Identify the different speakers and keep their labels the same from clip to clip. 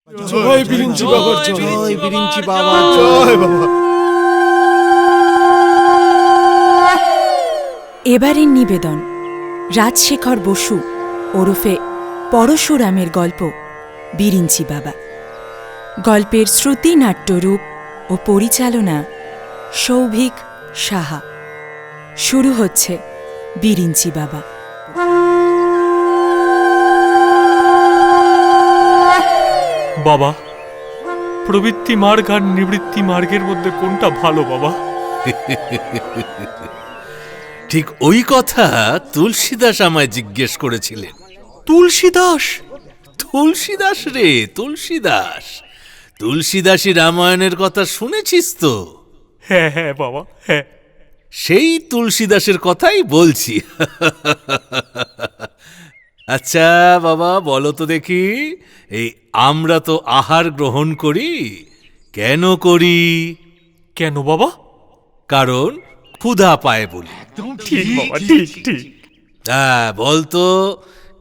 Speaker 1: জয় বিরিঞ্চি বাবা, জয় বিরিঞ্চি বাবা, জয় বাবা।
Speaker 2: এবারের নিবেদন রাজশেখর বসু ওরফে পরশুরামের গল্প বিরিঞ্চি বাবা। গল্পের শ্রুতি নাট্যরূপ ও পরিচালনা সৌভিক সাহা। শুরু হচ্ছে বিরিঞ্চি বাবা।
Speaker 3: বাবা, প্রবৃত্তি মার্গ আর নিবৃত্তি মার্গের মধ্যে কোনটা ভালো বাবা?
Speaker 4: ঠিক ওই কথা তুলসীদাস আমায় জিজ্ঞেস করেছিলেন।
Speaker 3: তুলসীদাস?
Speaker 4: তুলসীদাস রে, তুলসীদাস। তুলসীদাসী রামায়ণের কথা শুনেছিস তো?
Speaker 3: হ্যাঁ হ্যাঁ বাবা, হ্যাঁ।
Speaker 4: সেই তুলসীদাসের কথাই বলছি। আচ্ছা বাবা, বলো তো দেখি, এই আমরা তো আহার গ্রহণ করি, কেন করি?
Speaker 3: কেন বাবা?
Speaker 4: কারণ ক্ষুধা পায় বলি।
Speaker 3: ঠিক বাবা, ঠিক ঠিক।
Speaker 4: বলতো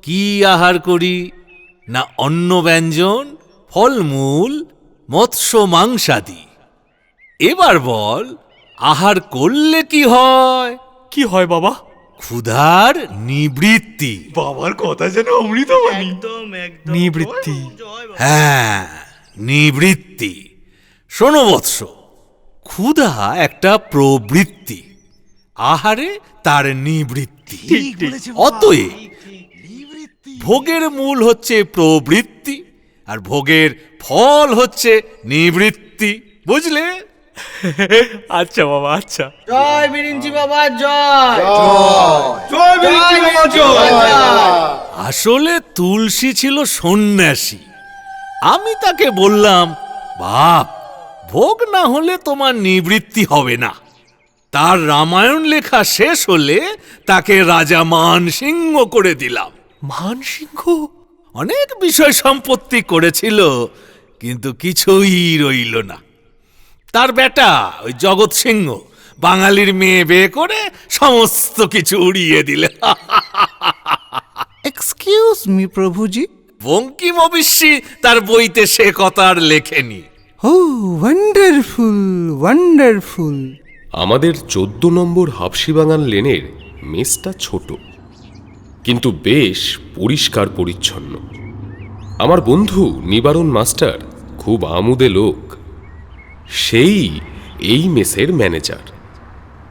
Speaker 4: কি আহার করি? না অন্ন ব্যঞ্জন, ফলমূল, মৎস্য মাংসাদি। এবার বল, আহার করলে কি হয়?
Speaker 3: কি হয় বাবা?
Speaker 4: ক্ষুধার নিবৃত্তি।
Speaker 3: বাবার কথা যেন অমৃত বাণী। নিবৃত্তি?
Speaker 4: হ্যাঁ, নিবৃত্তি। শোনো বৎস, ক্ষুধা একটা প্রবৃত্তি, আহারে তার নিবৃত্তি। অতএব ভোগের মূল হচ্ছে প্রবৃত্তি, আর ভোগের ফল হচ্ছে নিবৃত্তি। বুঝলে?
Speaker 3: আচ্ছা বাবা, আচ্ছা।
Speaker 1: জয় বিরিঞ্চি বাবা, জয় জয় বিরিঞ্চি বাবা, জয়।
Speaker 4: আসলে তুলসী ছিল সন্ন্যাসী। আমি তাকে বললাম, বাপ, ভোগ না হলে তোমার নিবৃত্তি হবে না। তার রামায়ণ লেখা শেষ হলে তাকে রাজা মানসিংহ করে দিলাম।
Speaker 3: মানসিংহ?
Speaker 4: অনেক বিষয় সম্পত্তি করেছিল, কিন্তু কিছুই রইল না। তার বেটা ওই জগৎ সিংহ বাঙালির মেয়ে বিয়ে করে সমস্ত কিছু উড়িয়ে দিলে।
Speaker 1: Excuse me প্রভুজি।
Speaker 4: বঙ্কিম অবশ্যই তার বইতে সে কথা আর লেখেনি।
Speaker 1: ও ওয়ান্ডারফুল, ওয়ান্ডারফুল।
Speaker 5: আমাদের 14 নম্বর হাফসিবাগান লেনের মেসটা ছোট, কিন্তু বেশ পরিষ্কার পরিচ্ছন্ন। আমার বন্ধু নিবারণ মাস্টার খুব আমুদে লোক। সেই এই মেসের ম্যানেজার।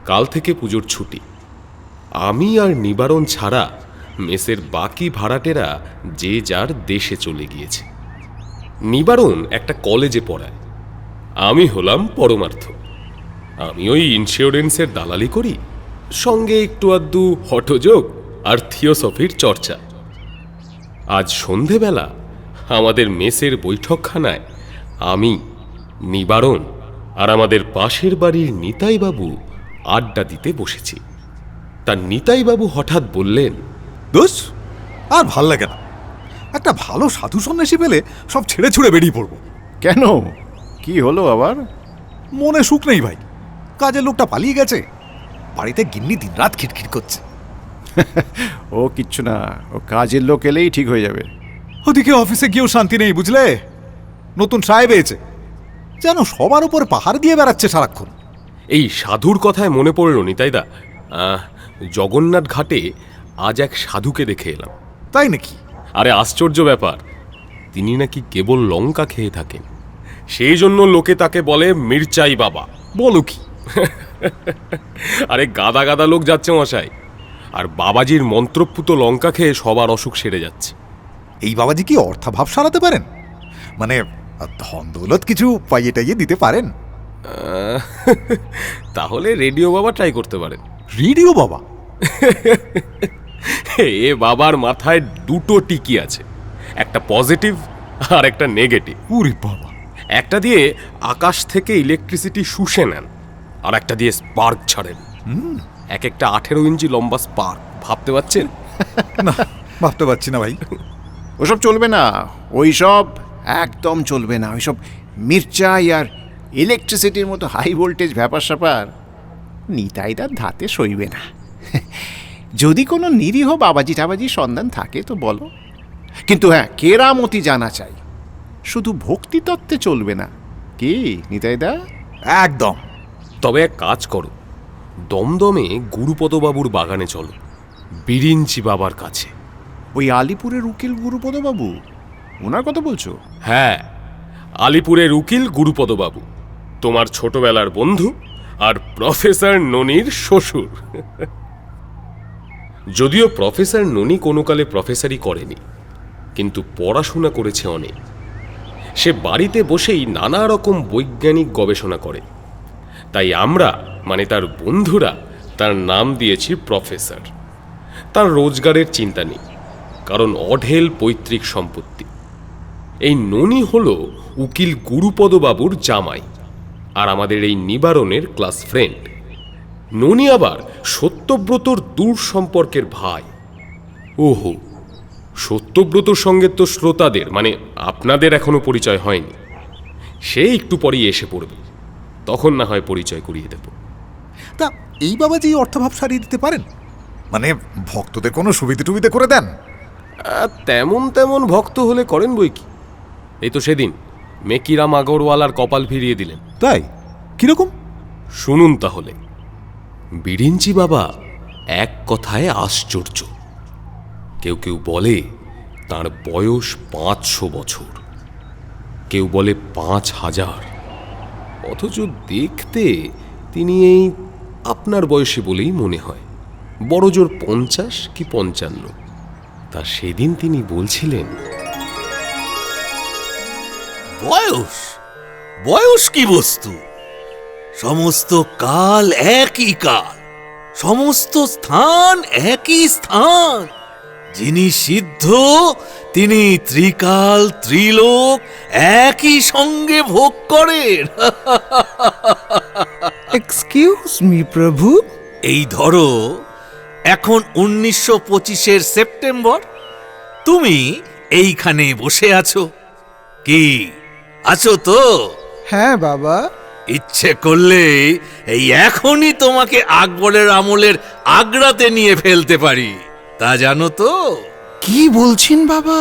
Speaker 5: কাল থেকে পুজোর ছুটি। আমি আর নিবারণ ছাড়া মেসের বাকি ভাড়াটেরা যে যার দেশে চলে গিয়েছে। নিবারণ একটা কলেজে পড়ায়, আমি হলাম পরমার্থ। আমি ওই ইন্স্যুরেন্সের দালালি করি, সঙ্গে একটু আধটু হঠযোগ আর থিওসফির চর্চা। আজ সন্ধেবেলা আমাদের মেসের বৈঠকখানায় আমি, নিবারণ আর আমাদের পাশের বাড়ির নিতাইবাবু আড্ডা দিতে বসেছি। তার নিতাইবাবু হঠাৎ বললেন,
Speaker 6: দোষ আর ভাল লাগে না। একটা ভালো সাধু সন্ন্যাসী পেলে সব ছেড়ে ছুড়ে বেরিয়ে পড়বো।
Speaker 7: কেন, কি হলো আবার?
Speaker 6: মনে সুখ নেই ভাই। কাজের লোকটা পালিয়ে গেছে, বাড়িতে গিন্নি দিনরাত খিটখিট করছে।
Speaker 7: ও কিচ্ছু না, ও কাজের লোক এলেই ঠিক হয়ে যাবে।
Speaker 6: ওদিকে অফিসে গিয়েও শান্তি নেই, বুঝলে? নতুন সাহেব এসেছে, যেন সবার উপর পাহাড় দিয়ে বেড়াচ্ছে সারাক্ষণ।
Speaker 5: এই সাধুর কথায় মনে পড়ল নিতাইদা, জগন্নাথ ঘাটে আজ এক সাধুকে দেখে এলাম।
Speaker 6: তাই নাকি?
Speaker 5: আরে আশ্চর্য ব্যাপার, তিনি নাকি কেবল লঙ্কা খেয়ে থাকেন। সেই জন্য লোকে তাকে বলে মির্চাই বাবা।
Speaker 6: বলো কি?
Speaker 5: আরে গাদা গাদা লোক যাচ্ছে মশাই, আর বাবাজির মন্ত্রপুত লঙ্কা খেয়ে সবার অসুখ সেরে যাচ্ছে।
Speaker 6: এই বাবাজি কি অর্থাভাব সারাতে পারেন? মানে ধন দৌলত কিছু পাইয়ে টাইয়ে দিতে পারেন?
Speaker 5: তাহলে রেডিও বাবা ট্রাই করতে পারেন।
Speaker 6: রেডিও বাবা?
Speaker 5: এ বাবার মাথায় দুটো টিকি আছে, একটা পজিটিভ আর একটা নেগেটিভ।
Speaker 6: ওরে বাবা!
Speaker 5: একটা দিয়ে আকাশ থেকে ইলেকট্রিসিটি শুষে নেন, আর একটা দিয়ে স্পার্ক ছাড়েন। এক একটা 18 ইঞ্চি লম্বা স্পার্ক। ভাবতে পারছেন?
Speaker 6: না, ভাবতে পারছি না ভাই।
Speaker 7: ওসব চলবে না, ওইসব একদম চলবে না। ওইসব মির্চাই আর ইলেকট্রিসিটির মতো হাই ভোল্টেজ ব্যাপার স্যাপার নিতাইদার ধাতে সইবে না। যদি কোনো নিরীহ বাবাজি টাবাজি সন্ধান থাকে তো বলো, কিন্তু হ্যাঁ, কেরামতি জানা চাই। শুধু ভক্তিতত্ত্বে চলবে না, কি নিতাইদা?
Speaker 6: একদম।
Speaker 5: তবে এক কাজ করো, দমদমে গুরুপদবাবুর বাগানে চলো, বিরিঞ্চি বাবার কাছে।
Speaker 7: ওই আলিপুরের উকিল গুরুপদবাবু, ওনার কথা বলছো?
Speaker 5: হ্যাঁ, আলিপুরের উকিল গুরুপদবাবু তোমার ছোটবেলার বন্ধু আর প্রফেসর ননির শ্বশুর। যদিও প্রফেসর ননি কোনো কালে প্রফেসরই করেনি, কিন্তু পড়াশোনা করেছে অনেক। সে বাড়িতে বসেই নানা রকম বৈজ্ঞানিক গবেষণা করে, তাই আমরা মানে তার বন্ধুরা তার নাম দিয়েছি প্রফেসর। তার রোজগারের চিন্তা নেই, কারণ অঢেল পৈতৃক সম্পত্তি। এই ননি হল উকিল গুরুপদবাবুর জামাই আর আমাদের এই নিবারণের ক্লাস ফ্রেন্ড। ননি আবার সত্যব্রতর দূর সম্পর্কের ভাই। ওহো, সত্যব্রতর সঙ্গে তো শ্রোতাদের মানে আপনাদের এখনো পরিচয় হয়নি, সে একটু পরেই এসে পড়বে, তখন না হয় পরিচয় করিয়ে দেব।
Speaker 6: তা এই বাবাজি অর্থভাব সারিয়ে দিতে পারেন? মানে ভক্তদের কোনো সুবিধে টুবিধে করে দেন?
Speaker 5: তেমন তেমন ভক্ত হলে করেন বই কি। এই তো সেদিন মেকিরাম আগরওয়ালার কপাল ফিরিয়ে দিলেন।
Speaker 6: তাই? কিরকম?
Speaker 5: শুনুন তাহলে। বিরিঞ্চি বাবা এক কথায় আশ্চর্য। কেউ কেউ বলে তার বয়স 500 বছর, কেউ বলে 5000, অথচ দেখতে তিনি এই আপনার বয়সে বলেই মনে হয়, বড় জোর 50 কি 55। তা সেদিন তিনি বলছিলেন,
Speaker 4: বয়স বয়স কি বস্তু? সমস্ত কাল একই কাল, সমস্ত স্থান একই স্থান। যিনি সিদ্ধ তিনি ত্রিকাল ত্রিলোক একই সঙ্গে ভোগ করেন।
Speaker 1: এক্সকিউজ মি প্রভু।
Speaker 4: এই ধরো, এখন 1925 সেপ্টেম্বর, তুমি এইখানে বসে আছো। কি আছো তো?
Speaker 1: হ্যাঁ বাবা।
Speaker 4: ইচ্ছে করলে এই এখনই তোমাকে আকবরের আমলের আগ্রাতে নিয়ে ফেলতে পারি, তা জানো তো?
Speaker 1: কি বলছেন বাবা?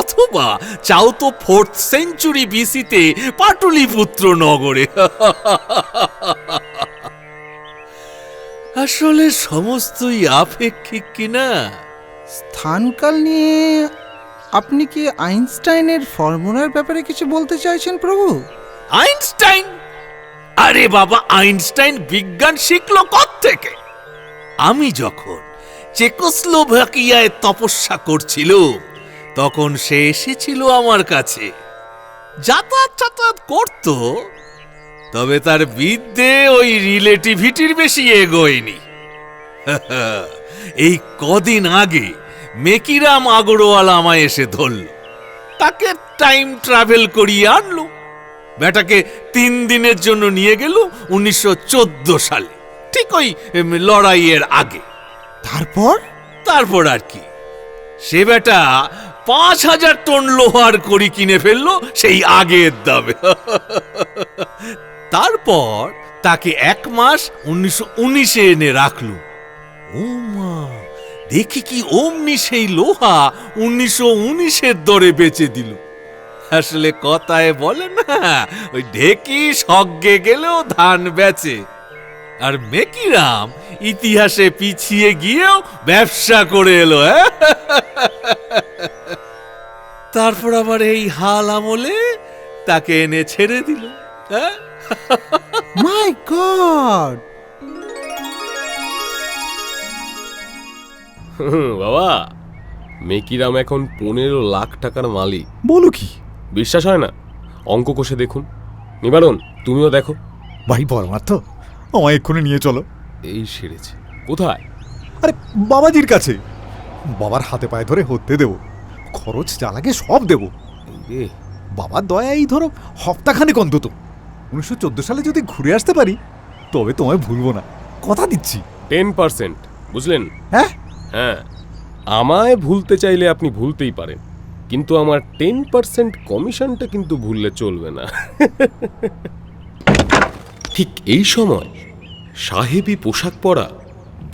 Speaker 4: অথবা চাও তো 4th সেঞ্চুরি বিসিতে পাটলিপুত্র নগরে। আসলে সমস্তই আপেক্ষিক কিনা?
Speaker 1: স্থানকাল নিয়ে আপনি কি আইনস্টাইনের ফর্মুলার ব্যাপারে কিছু বলতে চাইছেন প্রভু?
Speaker 4: আইনস্টাইন? আরে বাবা, আইনস্টাইন বিজ্ঞান শিখলো কোত্থেকে? আমি যখন চেকোস্লোভাকিয়ায় তপস্যা করছিল তখন সে এসেছিল আমার কাছে, যাতায়াত করত, তবে তার বিদ্যে ওই রিলেটিভিটির বেশি এগোয়নি। এই কদিন আগে মেকিরাম আগরওয়ালা আমায় এসে ধরল, তাকে টাইম ট্রাভেল করিয়ে আনলো। বেটাকে 3 দিনের জন্য নিয়ে গেল 1914 সালে, ঠিক ওই লড়াইয়ের আগে।
Speaker 1: তারপর
Speaker 4: আর কি, সে বেটা 5000 টন লোহার কড়ি কিনে ফেললো সেই আগের দামে। তারপর তাকে 1 মাস 1919 এনে রাখলো। ও মা, দেখি কি অমনি সেই লোহা 1919 দরে বেচে দিল। আসলে কথায় বলে না, ওই ঢেকি সজ্ঞে গেলেও ধান বেচে। আর মেকিরাম ইতিহাসে পিছিয়ে গিয়েও ব্যবসা করে এলো। তারপর আবার এই হাল আমলে তাকে এনে ছেড়ে দিল।
Speaker 1: মাই গড!
Speaker 5: বাবা, মেকিরাম এখন 15 লাখ টাকার মালিক।
Speaker 6: বলো কি?
Speaker 5: বিশ্বাস হয় না? অঙ্ক কষে দেখুন। নিবারণ, তুমিও দেখো।
Speaker 6: ভাই পরমার্থ, আমায় এক্ষুনি নিয়ে চলো।
Speaker 5: এই সেরেছে। কোথায়?
Speaker 6: আরে বাবাজির কাছে। বাবার হাতে পায়ে ধরে হতে দেব, খরচ যা লাগে সব দেব। বাবার দয়া এই ধরো হপ্তাখানেক অন্তত। 1914 সালে যদি ঘুরে আসতে পারি তবে তোমায় ভুলবো না, কথা দিচ্ছি।
Speaker 5: 10%, বুঝলেন?
Speaker 6: হ্যাঁ
Speaker 5: হ্যাঁ, আমায় ভুলতে চাইলে আপনি ভুলতেই পারেন, কিন্তু আমার 10% কমিশনটা কিন্তু ভুললে চলবে না। ঠিক এই সময় সাহেবি পোশাক পরা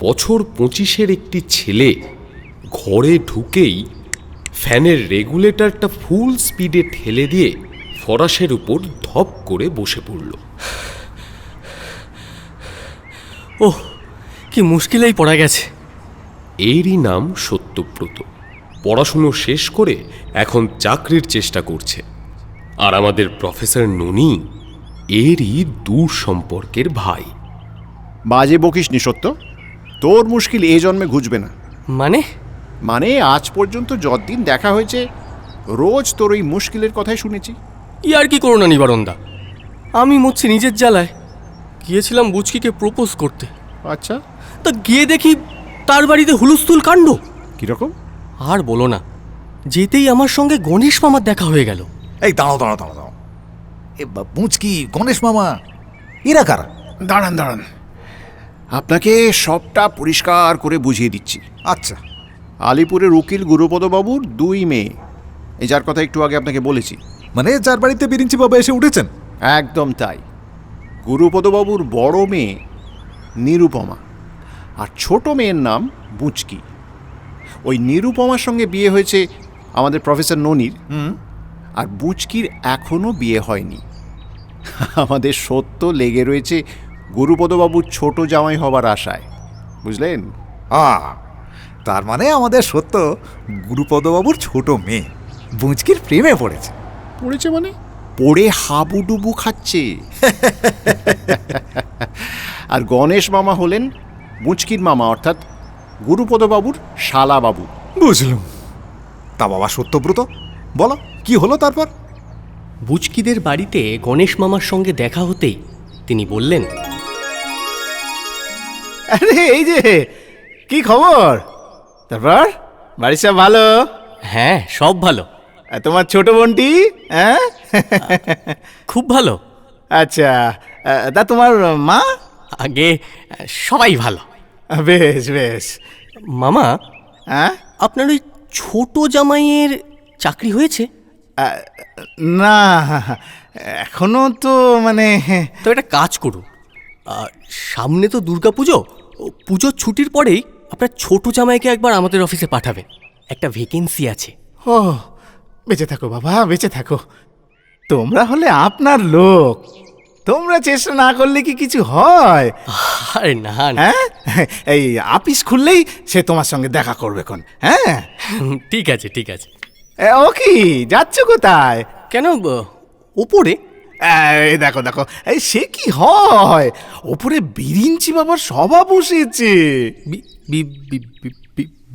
Speaker 5: বছর 25-এর একটি ছেলে ঘরে ঢুকেই ফ্যানের রেগুলেটরটা ফুল স্পিডে ঠেলে দিয়ে ফরাসের উপর ধপ করে বসে পড়ল।
Speaker 8: ওহ, কি মুশকিলেই পড়া গেছে।
Speaker 5: এরই নাম সত্যব্রত। পড়াশুনো শেষ করে এখন চাকরির চেষ্টা করছে। আর আমাদের প্রফেসর ননি এরই দূর সম্পর্কের ভাই।
Speaker 7: বাজে বকিস নি সত্য, তোর মুশকিল এ জন্মে ঘুচবে না।
Speaker 8: মানে
Speaker 7: আজ পর্যন্ত যতদিন দেখা হয়েছে রোজ তোর ওই মুশকিলের কথাই শুনেছি।
Speaker 8: ইয়ার কি করো না নিবারণদা, আমি মরছি নিজের জ্বালায়। গিয়েছিলাম বুচকিকে প্রপোজ করতে,
Speaker 7: আচ্ছা,
Speaker 8: তা গিয়ে দেখি তার বাড়িতে হুলস্থুল কাণ্ড।
Speaker 7: কিরকম?
Speaker 8: আর বলো না, যেতেই আমার সঙ্গে গণেশ মামার দেখা হয়ে গেল।
Speaker 6: এই দাঁড়াও দাঁড়াও দাঁড়াও দাঁড়াও, এ বুঝকি গণেশ মামা এরা কারা?
Speaker 7: দাঁড়ান দাঁড়ান, আপনাকে সবটা পরিষ্কার করে বুঝিয়ে দিচ্ছি।
Speaker 6: আচ্ছা,
Speaker 7: আলিপুরের উকিল গুরুপদবাবুর 2 মেয়ে, এই যার কথা একটু আগে আপনাকে বলেছি।
Speaker 6: মানে যার বাড়িতে বিরিঞ্চি বাবা এসে উঠেছেন?
Speaker 7: একদম তাই। গুরুপদবাবুর বড় মেয়ে নিরুপমা, আর ছোট মেয়ের নাম বুচকি। ওই নিরুপমার সঙ্গে বিয়ে হয়েছে আমাদের প্রফেসর ননির, আর বুচকির এখনও বিয়ে হয়নি। আমাদের সত্য লেগে রয়েছে গুরুপদবাবুর ছোট জামাই হবার আশায়, বুঝলেন?
Speaker 6: তার মানে আমাদের সত্য গুরুপদবাবুর ছোট মেয়ে বুঁচকির প্রেমে পড়েছে।
Speaker 7: পড়েছে মানে পড়ে হাবুডুবু খাচ্ছে। আর গণেশ মামা হলেন বুচকির মামা, অর্থাৎ গুরুপদবাবুর শালাবাবু।
Speaker 6: বুঝলাম। তা বাবা সত্যব্রত, বলো কি হলো তারপর?
Speaker 8: বুচকিদের বাড়িতে গণেশ মামার সঙ্গে দেখা হতেই তিনি বললেন,
Speaker 9: আরে এই যে কি খবর, তারপর বাড়ির সব ভালো?
Speaker 8: হ্যাঁ, সব ভালো।
Speaker 9: আর তোমার ছোট বোনটি? হ্যাঁ,
Speaker 8: খুব ভালো।
Speaker 9: আচ্ছা, তা তোমার মা?
Speaker 8: আগে সবাই ভালো।
Speaker 9: বেশ বেশ।
Speaker 8: মামা,
Speaker 9: হ্যাঁ,
Speaker 8: আপনার ওই ছোট জামাইয়ের চাকরি হয়েছে?
Speaker 9: না এখনো তো মানে।
Speaker 8: তো একটা কাজ করুন, সামনে তো দুর্গাপুজো, পুজোর ছুটির পরেই আপনার ছোট জামাইকে একবার আমাদের অফিসে পাঠাবেন, একটা ভ্যাকেন্সি আছে।
Speaker 9: ও, বেঁচে থাকো বাবা, বেঁচে থাকো। তোমরা হলে আপনার লোক, তোমরা চেষ্টা না করলে কি কিছু হয়?
Speaker 8: আরে না না,
Speaker 9: হ্যাঁ, এই আপিস খুললেই সে তোমার সঙ্গে দেখা করবে কোন। হ্যাঁ,
Speaker 8: ঠিক আছে ঠিক আছে।
Speaker 9: ও কি যাচ্ছ কোথায়?
Speaker 8: কেন, ওপরে?
Speaker 9: এই দেখো দেখো, এই সে কি হয়, ওপরে বিরিঞ্চি বাবার সভা বসেছে।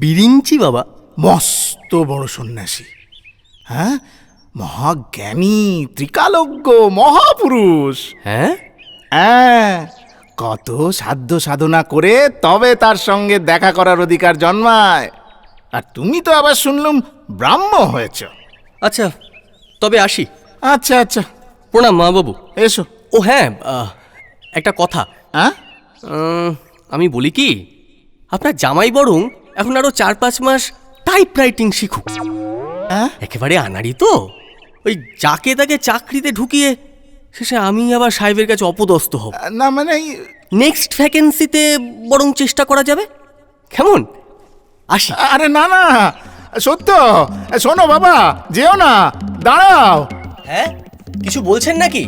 Speaker 8: বিরিঞ্চি বাবা?
Speaker 9: মস্ত বড় সন্ন্যাসী, হ্যাঁ, মহাজ্ঞানী, ত্রিকালজ্ঞ মহাপুরুষ।
Speaker 8: হ্যাঁ
Speaker 9: হ্যাঁ, কত সাধ্য সাধনা করে তবে তার সঙ্গে দেখা করার অধিকার জন্মায়। আর তুমি তো আবার শুনলাম ব্রাহ্ম হয়েছ।
Speaker 8: আচ্ছা, তবে আসি।
Speaker 9: আচ্ছা আচ্ছা,
Speaker 8: প্রণাম মা বাবু।
Speaker 9: এসো।
Speaker 8: ও হ্যাঁ, একটা কথা।
Speaker 9: হ্যাঁ,
Speaker 8: আমি বলি কি, আপনার জামাই বরং এখন আরো 4-5 মাস টাইপ রাইটিং শিখুক।
Speaker 9: হ্যাঁ,
Speaker 8: একেবারে আনাড়ি তো, ওই যাকে তাকে চাকরিতে ঢুকিয়ে শেষে আমি আবার সাহেবের কাছে অপদস্থ হব
Speaker 9: না মানে
Speaker 8: নেক্সট ভ্যাকেন্সিতে বরং চেষ্টা করা যাবে, কেমন? আসি।
Speaker 9: আরে না না, সত্য, শোনো বাবা, যেও না, দাঁড়াও।
Speaker 8: হ্যাঁ, কিছু বলছেন নাকি?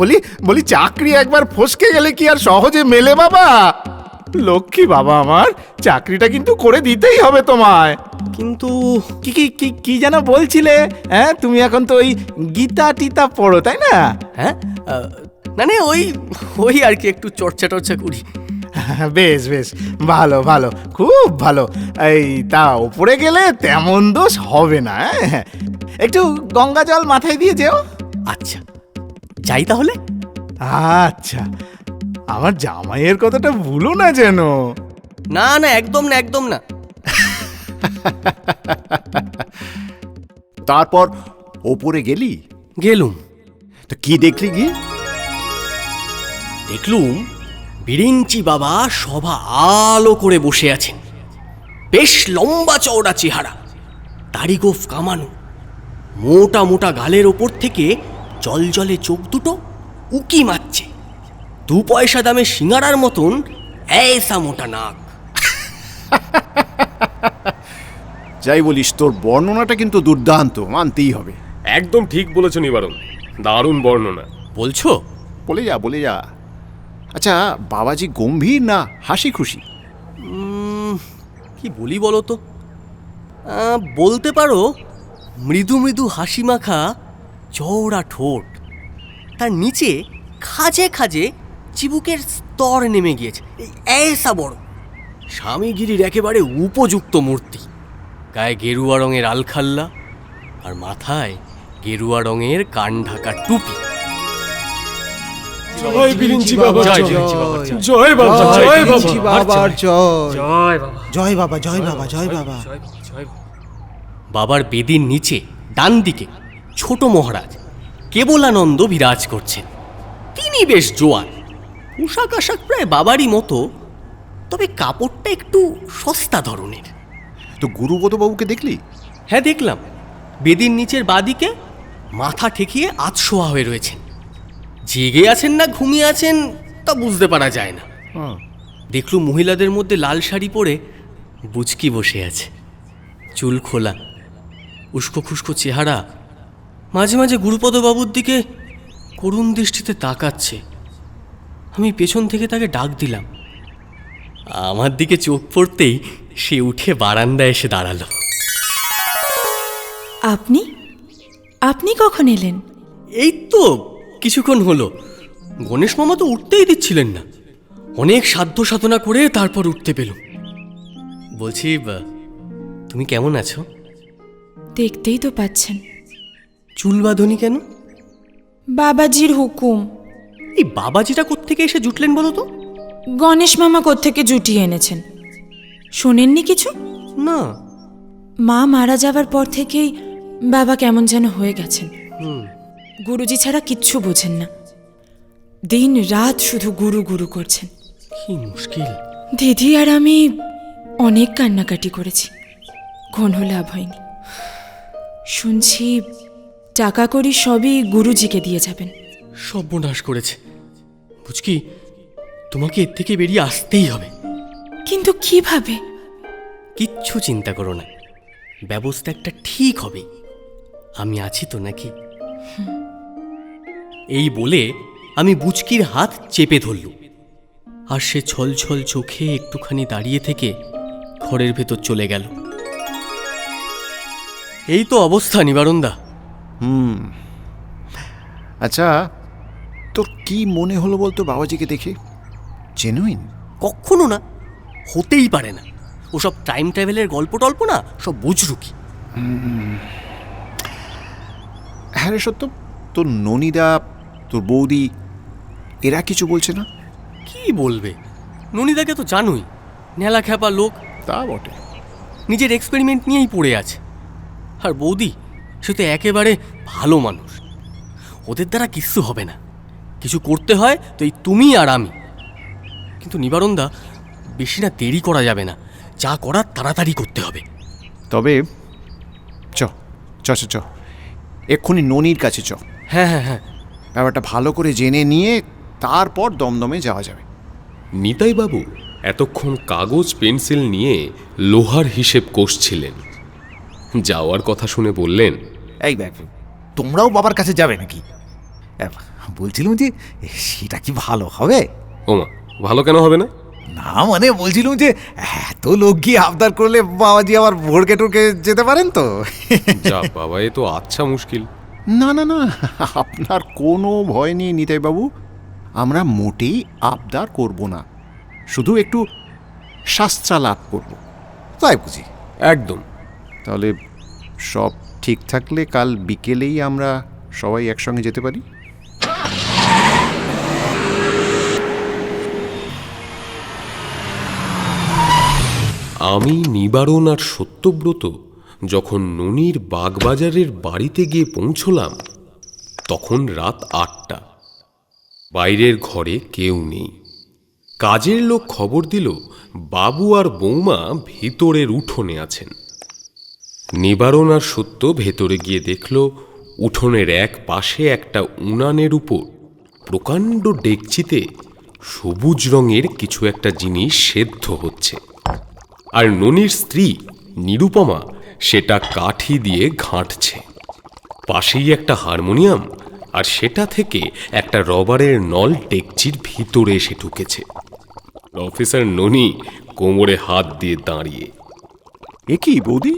Speaker 9: বলি বলি চাকরি একবার ফসকে গেলে কি আর সহজে মেলে বাবা? লক্ষ্মী বাবা আমার, চাকরিটা কিন্তু করে দিতেই হবে তোমায়।
Speaker 8: কিন্তু
Speaker 9: কি কি কি কি যেন বলছিলে? হ্যাঁ, তুমি এখন তো ওই গীতা টিতা পড়ো, তাই না?
Speaker 8: হ্যাঁ, মানে ওই ওই আর কি একটু চর্চা টর্চা করি।
Speaker 9: বেশ বেশ, ভালো ভালো, খুব ভালো। এই তা উপরে গেলে তেমন দোষ হবে না। হ্যাঁ, একটু গঙ্গা জল মাথায় দিয়ে যেও।
Speaker 8: আচ্ছা, যাই তাহলে।
Speaker 9: আচ্ছা, আমার জামাইয়ের কথাটা ভুলো না যেন।
Speaker 8: না না, একদম না একদম না।
Speaker 7: তারপর ওপরে গেলি?
Speaker 8: গেলুম।
Speaker 7: তো কি দেখলি গিয়ে?
Speaker 8: দেখলুম বিরিঞ্চি বাবা সভা আলো করে বসে আছেন, বেশ লম্বা চওড়া চেহারা, দাড়ি গোঁফ কামানো, মোটা মোটা গালের ওপর থেকে জলজলে চোখ দুটো উকি মারছে, 2 পয়সা দামের সিঙ্গারার মতন এসা মোটা নাক।
Speaker 7: যাই বলিস, তোর বর্ণনাটা কিন্তু দুর্দান্ত, মানতেই হবে।
Speaker 5: একদম ঠিক বলেছ নিবারণ, দারুণ বর্ণনা।
Speaker 8: বলছো?
Speaker 7: বলে যা, বলে যা। আচ্ছা, বাবাজি গম্ভীর না হাসি খুশি?
Speaker 8: কি বলি বলো তো, বলতে পারো মৃদু মৃদু হাসি মাখা চওড়া ঠোঁট, তার নিচে খাজে খাজে চিবুকের স্তর নেমে গিয়েছে, এই এসা বড়। স্বামীগিরির একেবারে উপযুক্ত মূর্তি, গায়ে গেরুয়া রঙের আলখাল্লা আর মাথায় গেরুয়া রঙের কান ঢাকা টুপি।
Speaker 5: জয় বিরিঞ্চি বাবা,
Speaker 3: জয় বিরিঞ্চি বাবা,
Speaker 5: জয় বাবা, জয় বাবা,
Speaker 1: বাবার জয়।
Speaker 3: জয় বাবা,
Speaker 1: জয় বাবা, জয় বাবা, জয় বাবা।
Speaker 3: জয় বাবা, জয় বাবা।
Speaker 8: বাবার বেদির নিচে ডান দিকে ছোট মহারাজ কেবলানন্দ বিরাজ করছেন। তিনি বেশ জোয়ান, পোশাক আশাক প্রায় বাবারই মতো, তবে কাপড়টা একটু সস্তা ধরনের।
Speaker 7: তো গুরুপদবাবুকে দেখলি?
Speaker 8: হ্যাঁ দেখলাম, বেদির নিচের বাদিকে মাথা ঠেকিয়ে আধশোয়া হয়ে রয়েছেন। জেগে আছেন না ঘুমিয়ে আছেন তা বুঝতে পারা যায় না। দেখলুম মহিলাদের মধ্যে লাল শাড়ি পরে বুচকি বসে আছে, চুল খোলা, উস্কো খুস্কো চেহারা, মাঝে মাঝে গুরুপদবাবুর দিকে করুণ দৃষ্টিতে তাকাচ্ছে। আমি পেছন থেকে তাকে ডাক দিলাম। আমার দিকে চোখ পড়তেই সে উঠে বারান্দায় এসে দাঁড়ালো।
Speaker 2: আপনি আপনি কখন এলেন?
Speaker 8: এই তো কিছুক্ষণ হলো। গণেশ মামা তো উঠতেই দিচ্ছিলেন না, অনেক সাধ্য সাধনা করে তারপর উঠতে পেলুম। বলছি, তুমি কেমন আছো?
Speaker 2: দেখতেই তো পাচ্ছেন।
Speaker 8: চুল বাঁধনি কেন?
Speaker 2: বাবাজির হুকুম।
Speaker 8: এই বাবাজিটা কোত্থেকে এসে জুটলেন বলো তো?
Speaker 2: গণেশ মামা কোত্থেকে জুটিয়ে এনেছেন? শোনেননি কিছু?
Speaker 8: না।
Speaker 2: মা মারা যাওয়ার পর থেকেই বাবা কেমন যেন হয়ে গেছেন। গুরুজি ছাড়া কিচ্ছু বোঝেন না, দিন রাত শুধু গুরু গুরু করছেন।
Speaker 8: কি মুশকিল।
Speaker 2: দিদি আর আমি অনেক কান্নাকাটি করেছি, কোনো লাভ হয়নি। শুনছি টাকা করি সবই গুরুজিকে দিয়ে যাবেন।
Speaker 8: সর্বনাশ করেছে। বুঝকি, তোমাকে এর থেকে বেরিয়ে আসতেই হবে।
Speaker 2: কিন্তু কিভাবে?
Speaker 8: কিচ্ছু চিন্তা করো না, ব্যবস্থা একটা ঠিক হবে। আমি আছি তো নাকি? এই বলে আমি বুচকির হাত চেপে ধরলুম, আর সে ছলছল চোখে একটুখানি দাঁড়িয়ে থেকে ঘরের ভেতর চলে গেল। এই তো অবস্থা নিবারণদা।
Speaker 7: আচ্ছা, তোর কি মনে হলো বলতো বাবাজিকে দেখে? জেনুইন?
Speaker 8: কখনো না, হতেই পারে না। ওসব টাইম ট্রাভেলের গল্প টল্প না, সব বুঝরুকি।
Speaker 7: হ্যাঁ রে সত্য, তোর ননিদা, তোর বৌদি, এরা কিছু বলছে না?
Speaker 8: কি বলবে? ননিদাকে তো জানোই, নেলা খ্যাপা লোক।
Speaker 7: তা বটে।
Speaker 8: নিজের এক্সপেরিমেন্ট নিয়েই পড়ে আছে। আর বৌদি, সে তো একেবারে ভালো মানুষ। ওদের দ্বারা কিচ্ছু হবে না, কিছু করতে হয় তো এই তুমি আর আমি। কিন্তু নিবারণদা, বেশি না দেরি করা যাবে না, যা করার তাড়াতাড়ি করতে হবে।
Speaker 7: তবে চ চ চ চ এক্ষুনি ননির কাছে চ।
Speaker 8: হ্যাঁ হ্যাঁ হ্যাঁ,
Speaker 7: ব্যাপারটা ভালো করে জেনে নিয়ে তারপর দমদমে যাওয়া যাবে।
Speaker 5: নিতাই বাবু এতক্ষণ কাগজ পেন্সিল নিয়ে লোহার হিসেব কষছিলেন। যাওয়ার কথা শুনে বললেন,
Speaker 9: এই তোমরাও বাবার কাছে যাবে নাকি? বলছিলাম যে সেটা কি ভালো হবে?
Speaker 5: ওমা, ভালো কেন হবে না?
Speaker 9: না মানে বলছিলাম যে এত লোক গিয়ে আবদার করলে বাবাজি আবার ভড়কে টড়কে যেতে পারেন তো।
Speaker 5: যা বাবা, এ তো আচ্ছা মুশকিল।
Speaker 7: না না না, আপনার কোনো ভয় নেই নিতাইবাবু, আমরা মোটেই আবদার করব না, শুধু একটু শাস্ত্রালাপ করব।
Speaker 9: তাই বুঝি?
Speaker 5: একদম।
Speaker 7: তাহলে সব ঠিক থাকলে কাল বিকেলেই আমরা সবাই একসঙ্গে যেতে পারি।
Speaker 5: আমি, নিবারণ আর সত্যব্রত যখন ননির বাগবাজারের বাড়িতে গিয়ে পৌঁছলাম, তখন রাত 8টা। বাইরের ঘরে কেউ নেই। কাজের লোক খবর দিল বাবু আর বৌমা ভিতরের উঠোনে আছেন। নিবারণ আর সত্য ভেতরে গিয়ে দেখল উঠোনের এক পাশে একটা উনানের উপর প্রকাণ্ড ডেকচিতে সবুজ রঙের কিছু একটা জিনিস সেদ্ধ হচ্ছে, আর ননির স্ত্রী নিরুপমা সেটা কাঠি দিয়ে ঘাঁটছে। পাশেই একটা হারমোনিয়াম, আর সেটা থেকে একটা রবারের নল ডেকচির ভিতরে এসে ঢুকেছে। প্রফেসর ননি কোমরে হাত দিয়ে দাঁড়িয়ে।
Speaker 7: এ কি বৌদি,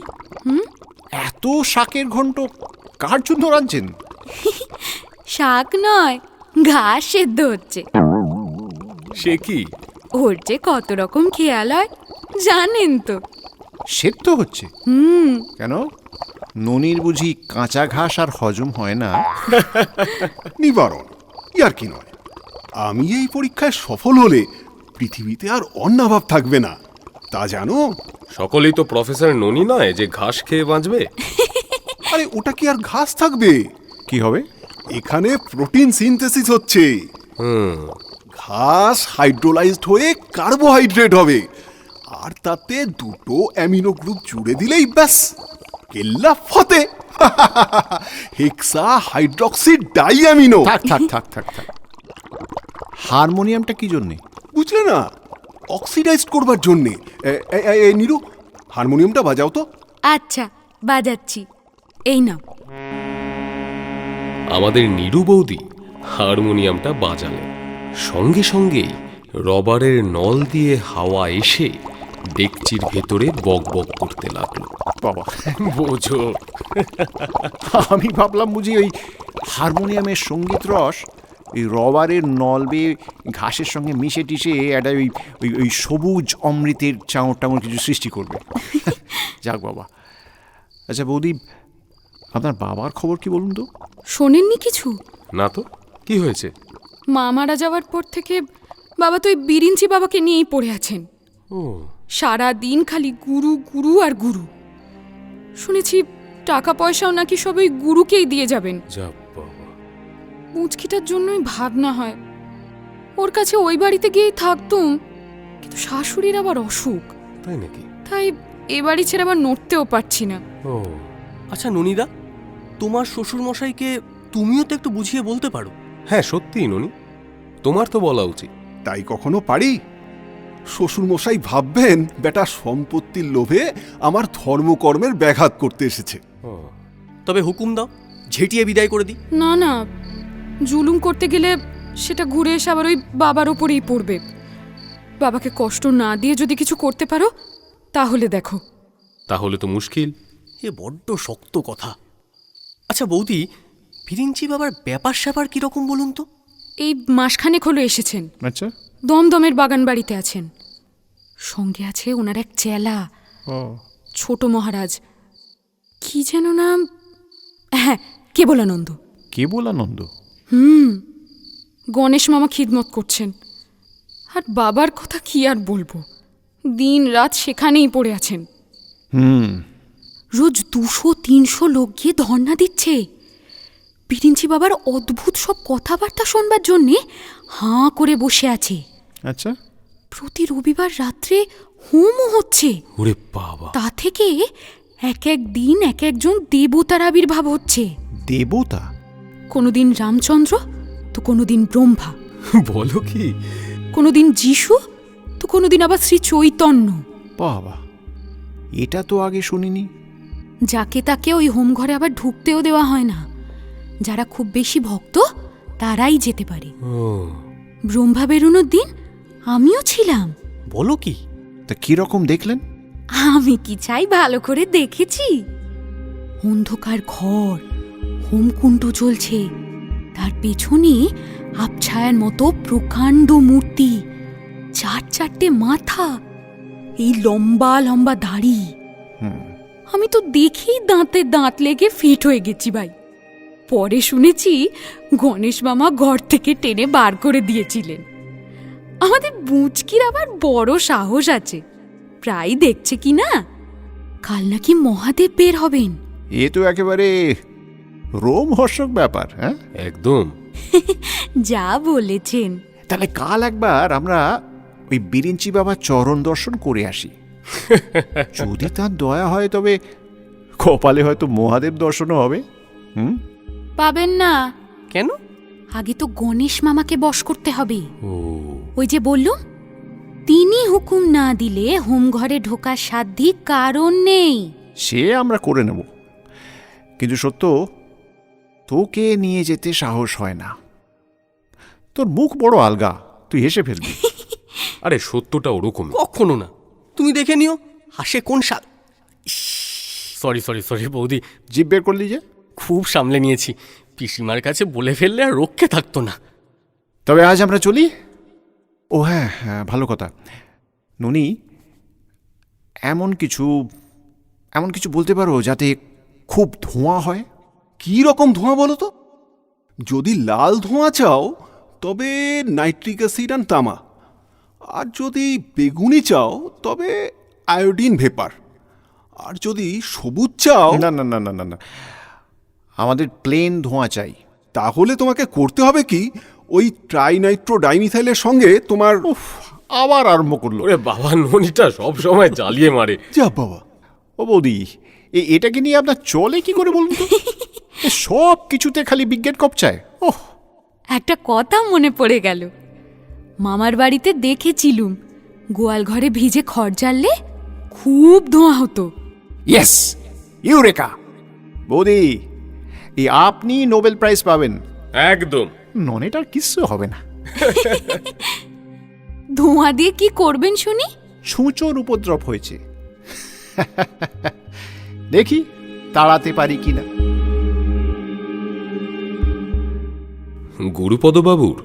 Speaker 7: এত শাকের ঘন্ট কার জন্য রাঁধছেন?
Speaker 10: শাক নয়, ঘাস সেদ্ধ হচ্ছে।
Speaker 5: সে কি?
Speaker 10: ওর যে কত রকম খেয়াল হয় জানেন তো।
Speaker 7: সেদ্ধ হচ্ছে? কেন, ননির বুঝি কাঁচা ঘাস আর হজম হয় না?
Speaker 11: নিবারণ, ইয়ার কি নয়। আমি এই পরীক্ষায় সফল হলে পৃথিবীতে আর অন্নাভাব থাকবে না, তা জানো?
Speaker 5: সকলেই তো প্রফেসর ননি নয় যে ঘাস খেয়ে বাঁচবে।
Speaker 11: আরে ওটা কি আর ঘাস থাকবে?
Speaker 7: কি হবে?
Speaker 11: এখানে প্রোটিন সিনথেসিস হচ্ছে। ঘাস হাইড্রোলাইজড হয়ে কার্বোহাইড্রেট হবে, আর তাতে দুটো অ্যামিনো গ্রুপ জুড়ে দিলেই ব্যাস কেল্লা ফতে। হেক্সা হাইড্রক্সি ডাইঅ্যামিনো।
Speaker 7: থাক থাক থাক থাক থাক। হারমোনিয়ামটা কি জন্যে?
Speaker 11: বুঝলে না, অক্সিডাইজড করবার জন্যে। নীরু, হারমোনিয়ামটা বাজাও তো।
Speaker 10: আচ্ছা, বাজাচ্ছি, এই নাও।
Speaker 5: আমাদের নীরু বৌদি হারমোনিয়ামটা বাজালেন। সঙ্গে সঙ্গেই রবারের নল দিয়ে হাওয়া এসে ডেকচির ভেতরে বক বক করতে লাগলো।
Speaker 7: বাবা,
Speaker 5: বোঝো।
Speaker 7: আমি ভাবলাম বুঝি ওই হারমোনিয়ামের সঙ্গীত রস ওই রবারের নল বেয়ে ঘাসের সঙ্গে মিশে টিশে একটা ওই ওই ওই সবুজ অমৃতের চাঙর টাঙর কিছু সৃষ্টি করবে। যাক বাবা। আচ্ছা বৌদি, আপনার বাবার খবর কি বলুন তো?
Speaker 10: শোনেননি কিছু?
Speaker 5: না তো, কি হয়েছে?
Speaker 10: মা মারা যাওয়ার পর থেকে বাবা তো ওই বিরিঞ্চি বাবাকে নিয়েই পড়ে আছেন।
Speaker 5: ও,
Speaker 10: সারা দিন খালি গুরু গুরু আর গুরু। শুনেছি টাকা পয়সাও নাকি সব ওই গুরুকেই দিয়ে যাবেন।
Speaker 5: যা বাবা।
Speaker 10: মুচকিটার জন্যই ভাবনা হয় ওর কাছে ওই বাড়িতে গিয়েই থাকতুম, কিন্তু শাশুড়ির আবার অসুখ,
Speaker 5: তাই নাকি?
Speaker 10: তাই এ বাড়ি ছেড়ে আবার নড়তেও পারছি না।
Speaker 5: ও
Speaker 8: আচ্ছা ননিদা, তোমার শ্বশুরমশাইকে তুমিও তো একটু বুঝিয়ে বলতে পারো।
Speaker 5: হ্যাঁ, সত্যিই ননি, তোমার তো বলা উচিত।
Speaker 11: তাই কখনো পারি? শ্বশুরমশাই ভাববেন বেটা সম্পত্তির লোভে আমার ধর্মকর্মের ব্যাঘাত করতে এসেছে।
Speaker 8: তবে হুকুম দাও, ঝেঁটিয়ে বিদায় করে দিই।
Speaker 10: না না, জুলুম করতে গেলে সেটা ঘুরে এসে আবার ওই বাবার ওপরেই পড়বে। বাবাকে কষ্ট না দিয়ে যদি কিছু করতে পারো তাহলে দেখো।
Speaker 5: তাহলে তো মুশকিল।
Speaker 8: এ বড্ড শক্ত কথা। আচ্ছা বৌদি, ফিরিঞ্চি বাবার ব্যাপার স্যাপার কিরকম বলুন তো?
Speaker 10: এই মাসখানেক হলো এসেছেন।
Speaker 7: আচ্ছা,
Speaker 10: দমদমের বাগান বাড়িতে আছেন। সঙ্গে আছে ওনার এক চেলা, ছোট মহারাজ, কি যেন নাম? হ্যাঁ, কেবলানন্দ।
Speaker 7: কেবলানন্দ?
Speaker 10: গণেশ মামা খিদমত করছেন। আর বাবার কথা কি আর বলবো, দিন রাত সেখানেই পড়ে আছেন। রোজ 200-300 লোক গিয়ে ধর্ণা দিচ্ছে। বিরিঞ্চি বাবার অদ্ভুত সব কথাবার্তা শোনবার জন্যে হাঁ করে বসে আছে।
Speaker 7: আচ্ছা,
Speaker 10: প্রতি রবিবার রাত্রে হোমও হচ্ছে।
Speaker 5: ওরে বাবা!
Speaker 10: তা থেকে এক এক দিন এক একজন দেবতার আবির্ভাব হচ্ছে।
Speaker 7: দেবতা?
Speaker 10: কোনোদিন রামচন্দ্র, তো কোনোদিন ব্রহ্মা।
Speaker 5: বলো কি?
Speaker 10: কোনোদিন যিশু, তো কোনোদিন আবার শ্রী চৈতন্য।
Speaker 7: বাবা, এটা তো আগে শুনিনি।
Speaker 10: যাকে তাকে ওই হোম ঘরে আবার ঢুকতেও দেওয়া হয় না। যারা খুব বেশি ভক্ত তারাই যেতে পারে। ব্রহ্মা বেরোনোর দিন আমিও ছিলাম।
Speaker 8: বলো কি?
Speaker 7: তা কিরকম দেখলেন?
Speaker 10: আমি কি চাই, ভালো করে দেখেছি। অন্ধকার ঘর, হোমকুণ্ড চলছে, তার পেছনে আবছায়ার মতো প্রকাণ্ড মূর্তি, 4-4টে মাথা, এই লম্বা লম্বা দাড়ি। আমি তো দেখেই দাঁতে দাঁত লেগে ফিট হয়ে গেছি ভাই। পরে শুনেছি গণেশ মামা ঘর থেকে টেনে বার করে দিয়েছিলেন। আমাদের বুচকির আবার বড় সাহস আছে, প্রায় দেখছে কি না। কাল নাকি মহাদেব বের হবেন।
Speaker 7: এ তো একেবারে রোমহর্ষক ব্যাপার। হ্যাঁ,
Speaker 5: একদম।
Speaker 10: যা বলেছেন।
Speaker 7: তাহলে কাল একবার আমরা ওই বিরিঞ্চি বাবার চরণ দর্শন করে আসি। যদি তার দয়া হয় তবে কপালে হয়তো মহাদেব দর্শনও হবে।
Speaker 10: পাবেন না।
Speaker 8: কেন?
Speaker 10: আগে তো গণেশ মামাকে বশ করতে হবে। ওই যে বললুম, তিনি হুকুম না দিলে হোম ঘরে ঢোকার সাধ্যি কারণ নেই।
Speaker 7: সে আমরা করে নেব, কিন্তু সত্য তোকে নিয়ে যেতে সাহস হয় না। তোর মুখ বড় আলগা, তুই হেসে ফেলবি।
Speaker 5: আরে সত্যটা ওরকম।
Speaker 8: কখনো না, তুমি দেখে নিও হাসে কোন সাল। সরি সরি সরি বৌদি,
Speaker 7: জিভ বের করলি যে?
Speaker 8: খুব সামলে নিয়েছি, পিসিমার কাছে বলে ফেললে আর রক্ষে থাকতো না।
Speaker 7: তবে আজ আমরা চলি। ও হ্যাঁ হ্যাঁ, ভালো কথা, ননি এমন কিছু বলতে পারো যাতে খুব ধোঁয়া হয়?
Speaker 11: কি রকম ধোঁয়া বলো তো? যদি লাল ধোঁয়া চাও তবে নাইট্রিক অ্যাসিড আর তামা, আর যদি বেগুনি চাও তবে আয়োডিন ভেপার, আর যদি সবুজ চাও
Speaker 7: না না না না না না, আমাদের প্লেন ধোঁয়া চাই।
Speaker 11: তাহলে তোমাকে করতে হবে কি, ওই ট্রাইনাইট্রোডাইমিথাইলের সঙ্গে তোমার
Speaker 7: আবার আরম্ভ করলো।
Speaker 5: ওরে বাবা, ননিটা সব সময় জ্বালিয়ে মারে।
Speaker 11: যা বাবা।
Speaker 7: ও বৌদি, এটাকে নিয়ে আপনার চলে কি করে বলুন তো? সব কিছুতে খালি বিজ্ঞান কপচায়। ওহ,
Speaker 10: একটা কথা মনে পড়ে গেল, মামার বাড়িতে দেখেছিলুম গোয়াল ঘরে ভিজে খড় জ্বাললে খুব ধোঁয়া হতো।
Speaker 7: Yes, eureka. বৌদি, আপনি নোবেল প্রাইজ পাবেন।
Speaker 5: একদম।
Speaker 7: ননেটার কিচ্ছু হবে না।
Speaker 10: ধোঁয়া দিয়ে কি করবেন শুনি?
Speaker 7: ছুঁচোর উপদ্রব হয়েছে, দেখি তাড়াতে পারি কিনা।
Speaker 5: গুরুপদবাবুর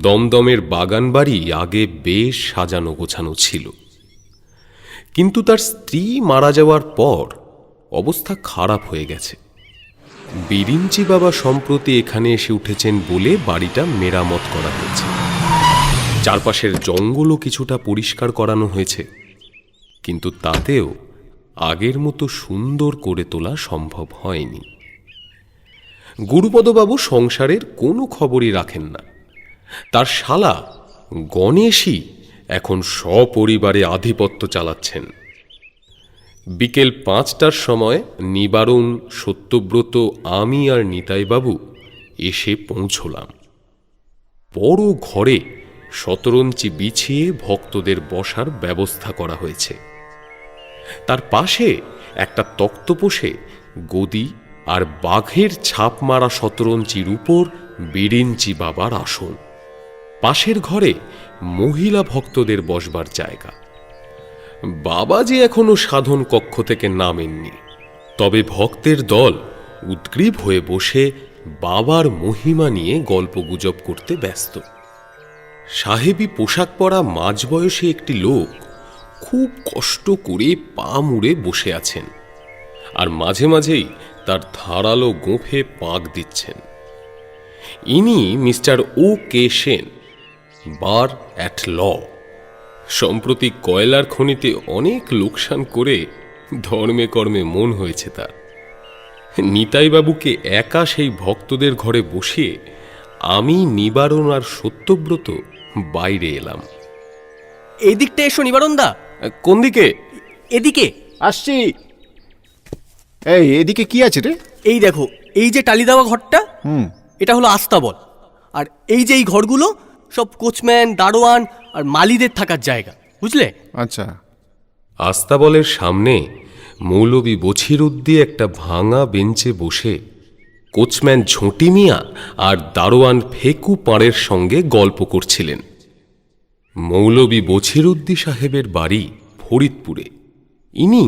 Speaker 5: দমদমের বাগান বাড়ি আগে বেশ সাজানো গোছানো ছিল, কিন্তু তার স্ত্রী মারা যাওয়ার পর অবস্থা খারাপ হয়ে গেছে। বিরিঞ্চি বাবা সম্প্রতি এখানে এসে উঠেছেন বলে বাড়িটা মেরামত করা হয়েছে। চারপাশের জঙ্গলও কিছুটা পরিষ্কার করানো হয়েছে, কিন্তু তাতেও আগের মতো সুন্দর করে তোলা সম্ভব হয়নি। গুরুপদবাবু সংসারের কোনো খবরই রাখেন না। তার শালা গণেশই এখন সপরিবারে আধিপত্য চালাচ্ছেন। বিকেল 5টার সময় নিবারণ, সত্যব্রত, আমি আর নিতাইবাবু এসে পৌঁছলাম। বড় ঘরে শতরঞ্চি বিছিয়ে ভক্তদের বসার ব্যবস্থা করা হয়েছে। তার পাশে একটা তক্তপোষে গদি আর বাঘের ছাপ মারা শতরঞ্চির উপর বিরিঞ্চি বাবার আসন। পাশের ঘরে মহিলা ভক্তদের বসবার জায়গা। বাবা যে এখনো সাধন কক্ষ থেকে নামেননি, তবে ভক্তের দল উদ্গ্রীব হয়ে বসে বাবার মহিমা নিয়ে গল্পগুজব করতে ব্যস্ত। সাহেবী পোশাক পরা মাঝবয়সী একটি লোক খুব কষ্ট করে পা মুড়ে বসে আছেন, আর মাঝে মাঝেই তার ধারালো গোঁফে পাক দিচ্ছেন। ইনি mister O K Sen, bar at law. সম্প্রতি কয়লার খনিতে অনেক লোকসান করে ধর্মে কর্মে মন হয়েছে তার। নিতাইবাবুকে একা সেই ভক্তদের ঘরে বসিয়ে আমি, নিবারণ আর সত্যব্রত বাইরে এলাম।
Speaker 8: এই দিকটা এসো নিবারণ দা।
Speaker 5: কোন দিকে?
Speaker 8: এদিকে
Speaker 7: আসছি। এদিকে কি আছে রে?
Speaker 8: এই দেখো, এই যে টালি দেওয়া ঘরটা, এটা হলো আস্তাবল। আর এই যে এই ঘরগুলো সব কোচম্যান, দারোয়ান আর মালিদের থাকার জায়গা, বুঝলে?
Speaker 7: আচ্ছা।
Speaker 5: আস্তাবলের সামনে মৌলবী বছিরুদ্দি একটা ভাঙা বেঞ্চে বসে কোচম্যান ঝুঁটি মিয়া আর দারোয়ান ফেকু পাড়ের সঙ্গে গল্প করছিলেন। মৌলবী বছিরুদ্দি সাহেবের বাড়ি ফরিদপুরে। ইনি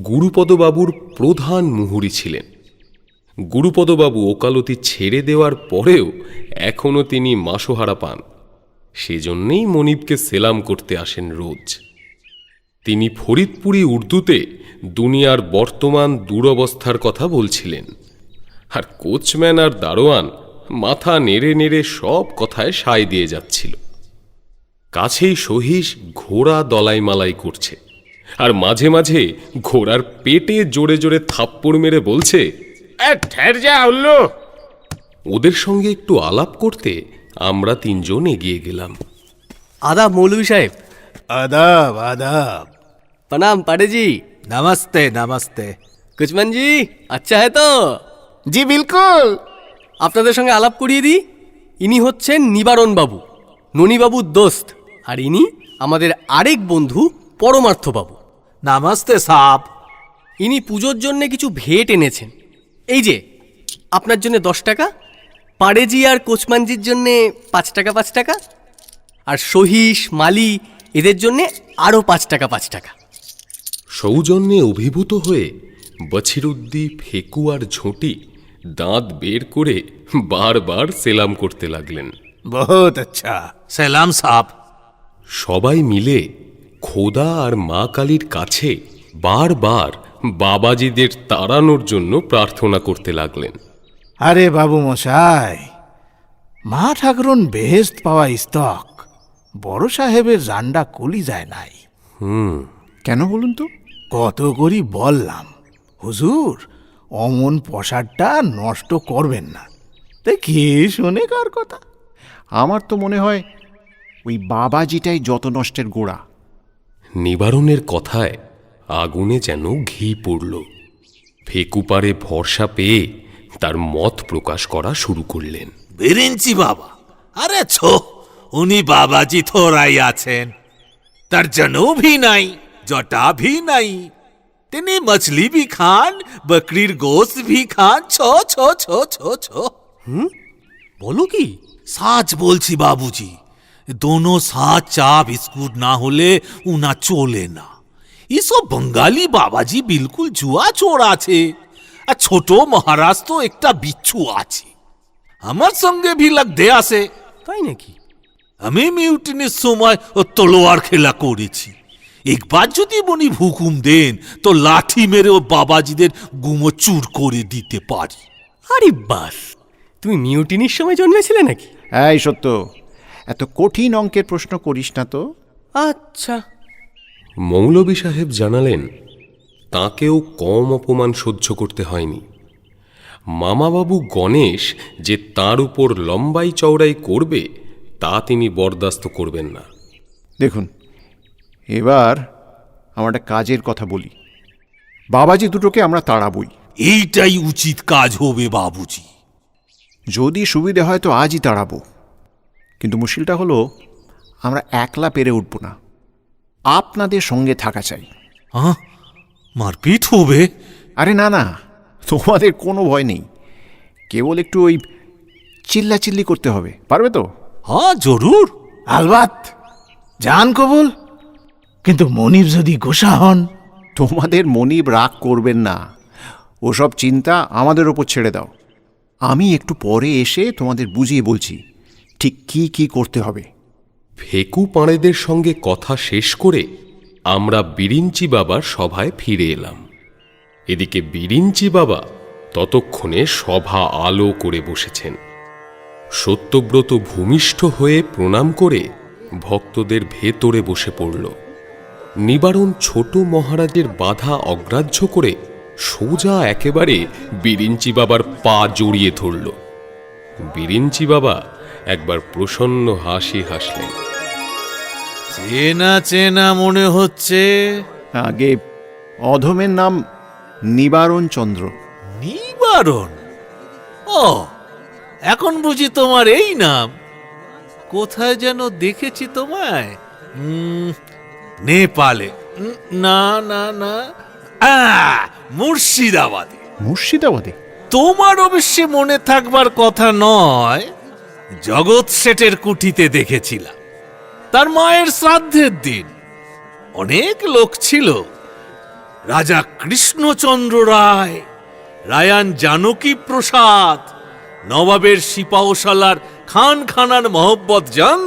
Speaker 5: গুরুপদবাবুর প্রধান মুহুরি ছিলেন। গুরুপদবাবু ওকালতি ছেড়ে দেওয়ার পরেও এখনও তিনি মাসোহারা পান, সেজন্যেই মনিবকে সেলাম করতে আসেন রোজ। তিনি ফরিদপুরি উর্দুতে দুনিয়ার বর্তমান দুরবস্থার কথা বলছিলেন, আর কোচম্যান আর দারোয়ান মাথা নেড়ে নেড়ে সব কথায় সায় দিয়ে যাচ্ছিল। কাছেই সহিস ঘোড়া দলাই মালাই করছে, আর মাঝে মাঝে ঘোড়ার পেটে জোরে জোরে থাপ্পড় মেরে বলছে, ওদের সঙ্গে একটু আলাপ করতে আমরা তিনজন এগিয়ে গেলাম।
Speaker 8: আদাব মৌলভী সাহেব।
Speaker 9: আদাব আদাব।
Speaker 8: প্রণাম পাড়ে জি।
Speaker 9: নমস্তে নমস্তে।
Speaker 8: কুচম্যান জি, আচ্ছা হ্যাঁ তো?
Speaker 9: জি বিলকুল।
Speaker 8: আপনাদের সঙ্গে আলাপ করিয়ে দিই, ইনি হচ্ছেন নিবারণ বাবু, ননীবাবুর দোস্ত, আর ইনি আমাদের আরেক বন্ধু পরমার্থ বাবু।
Speaker 9: নমস্তে সাব।
Speaker 8: ইনি পুজোর জন্য কিছু ভেট এনেছেন। এই যে আপনার জন্য 10 টাকা, পাড়েজি আর কোচমানজির জন্যে 5 টাকা 5 টাকা, আর সহিস মালি এদের জন্যে আরও 5 টাকা 5 টাকা।
Speaker 5: সৌজন্যে অভিভূত হয়ে বছিরুদ্দি, ফেকু আর ঝুঁটি দাঁত বের করে বারবার সেলাম করতে লাগলেন।
Speaker 9: বহুত আচ্ছা।
Speaker 4: সালাম সাব।
Speaker 5: সবাই মিলে খোদা আর মা কালীর কাছে বারবার বাবাজিদের তাড়ানোর জন্য প্রার্থনা করতে লাগলেন।
Speaker 9: আরে বাবু মশাই, মা ঠাকুরন বেহেস্ত পাওয়া স্তক, বড় সাহেবের জান্ডা কলি যায় নাই।
Speaker 7: কেন বলুন তো?
Speaker 9: কত করি বললাম, হুজুর অমন পসারটা নষ্ট করবেন না। তাই কে শোনে কার কথা?
Speaker 7: আমার তো মনে হয় ওই বাবাজিটাই যত নষ্টের গোড়া।
Speaker 5: নিবারণের কথায় আগুনে যেন ঘি পড়ল। ফেকুপারে ভরসা পেয়ে তার মত প্রকাশ করা শুরু করলেন।
Speaker 4: বিরিঞ্চি বাবা, আরে উনি বাবাজি থোড়াই আছেন, তার জনু ভি নাই, জটা ভি নাই। তিনি মছলি ভি খান, বকরির গোস্ত ভি খান। ছো ছো ছো ছো ছো।
Speaker 8: বলো কি?
Speaker 4: সাচ বলছি বাবুজি, দোনো সাথ চা বিস্কুট না হলে উনা চলে না। এসব বঙ্গালী বাবাজি বিলকুল জুয়া চোর আছে। আর ছোট মহারাজ তো একটা বিচ্ছু আছে, আমার সঙ্গে ভি লাগতে আসে।
Speaker 8: তাই নাকি?
Speaker 4: আমি মিউটিনির সময় ও তলোয়ার খেলা করেছি। একবার যদি মনি হুকুম দেন তো লাঠি মেরে ও বাবাজিদের গুমো চুর করে দিতে পারি।
Speaker 8: আরে বাস, তুমি মিউটিনির সময় জন্মেছিলে নাকি?
Speaker 7: এই সত্য, এত কঠিন অঙ্কের প্রশ্ন করিস না তো।
Speaker 8: আচ্ছা।
Speaker 5: মৌলভী সাহেব জানালেন তাঁকেও কম অপমান সহ্য করতে হয়নি। মামাবাবু গণেশ যে তার উপর লম্বাই চওড়াই করবে তা তিনি বরদাস্ত করবেন না।
Speaker 7: দেখুন, এবার আমার একটা কাজের কথা বলি। বাবাজি দুটোকে আমরা তাড়াবই।
Speaker 4: এইটাই উচিত কাজ হবে বাবুজি।
Speaker 7: যদি সুবিধে হয় তো আজই তাড়াবো, কিন্তু মুশকিলটা হলো আমরা একলা পেরে উঠব না, আপনাদের সঙ্গে থাকা চাই।
Speaker 4: মারপিট হবে?
Speaker 7: আরে না না, তোমাদের কোনো ভয় নেই, কেবল একটু ওই চিল্লাচিল্লি করতে হবে। পারবে তো?
Speaker 4: হ্যাঁ জরুর।
Speaker 9: আলবাত, জান কবুল। কিন্তু মনিব যদি গোসা হন?
Speaker 7: তোমাদের মনিব রাগ করবেন না, ওসব চিন্তা আমাদের ওপর ছেড়ে দাও। আমি একটু পরে এসে তোমাদের বুঝিয়ে বলছি ঠিক কি কি করতে হবে।
Speaker 5: ফেকু পাঁড়েদের সঙ্গে কথা শেষ করে আমরা বিরিঞ্চি বাবার সভায় ফিরে এলাম। এদিকে বিরিঞ্চি বাবা ততক্ষণে সভা আলো করে বসেছেন। সত্যব্রত ভূমিষ্ঠ হয়ে প্রণাম করে ভক্তদের ভেতরে বসে পড়ল। নিবারণ ছোট মহারাজের বাধা অগ্রাহ্য করে সোজা একেবারে বিরিঞ্চি বাবার পা জড়িয়ে ধরল। বিরিঞ্চি বাবা একবার প্রসন্ন হাসি হাসলেন।
Speaker 4: চেনা চেনা মনে হচ্ছে।
Speaker 7: আগে অধমের নাম নিবারণ চন্দ্র।
Speaker 4: নিবারণ? ও, এখন বুঝি তোমার এই নাম। কোথায় যেন দেখেছি তোমায়। নেপালে? না না না, মুর্শিদাবাদে।
Speaker 7: মুর্শিদাবাদে?
Speaker 4: তোমার অবশ্যই মনে থাকবার কথা নয়। জগৎ শেঠের কুঠিতে দেখেছিলাম, তার মায়ের শ্রাদ্ধের দিন। অনেক লোক ছিল। রাজা কৃষ্ণচন্দ্র রায়, রায়ান জানকী প্রসাদ, নবাবের সিপাহশালার খানখানার মহব্বত জান,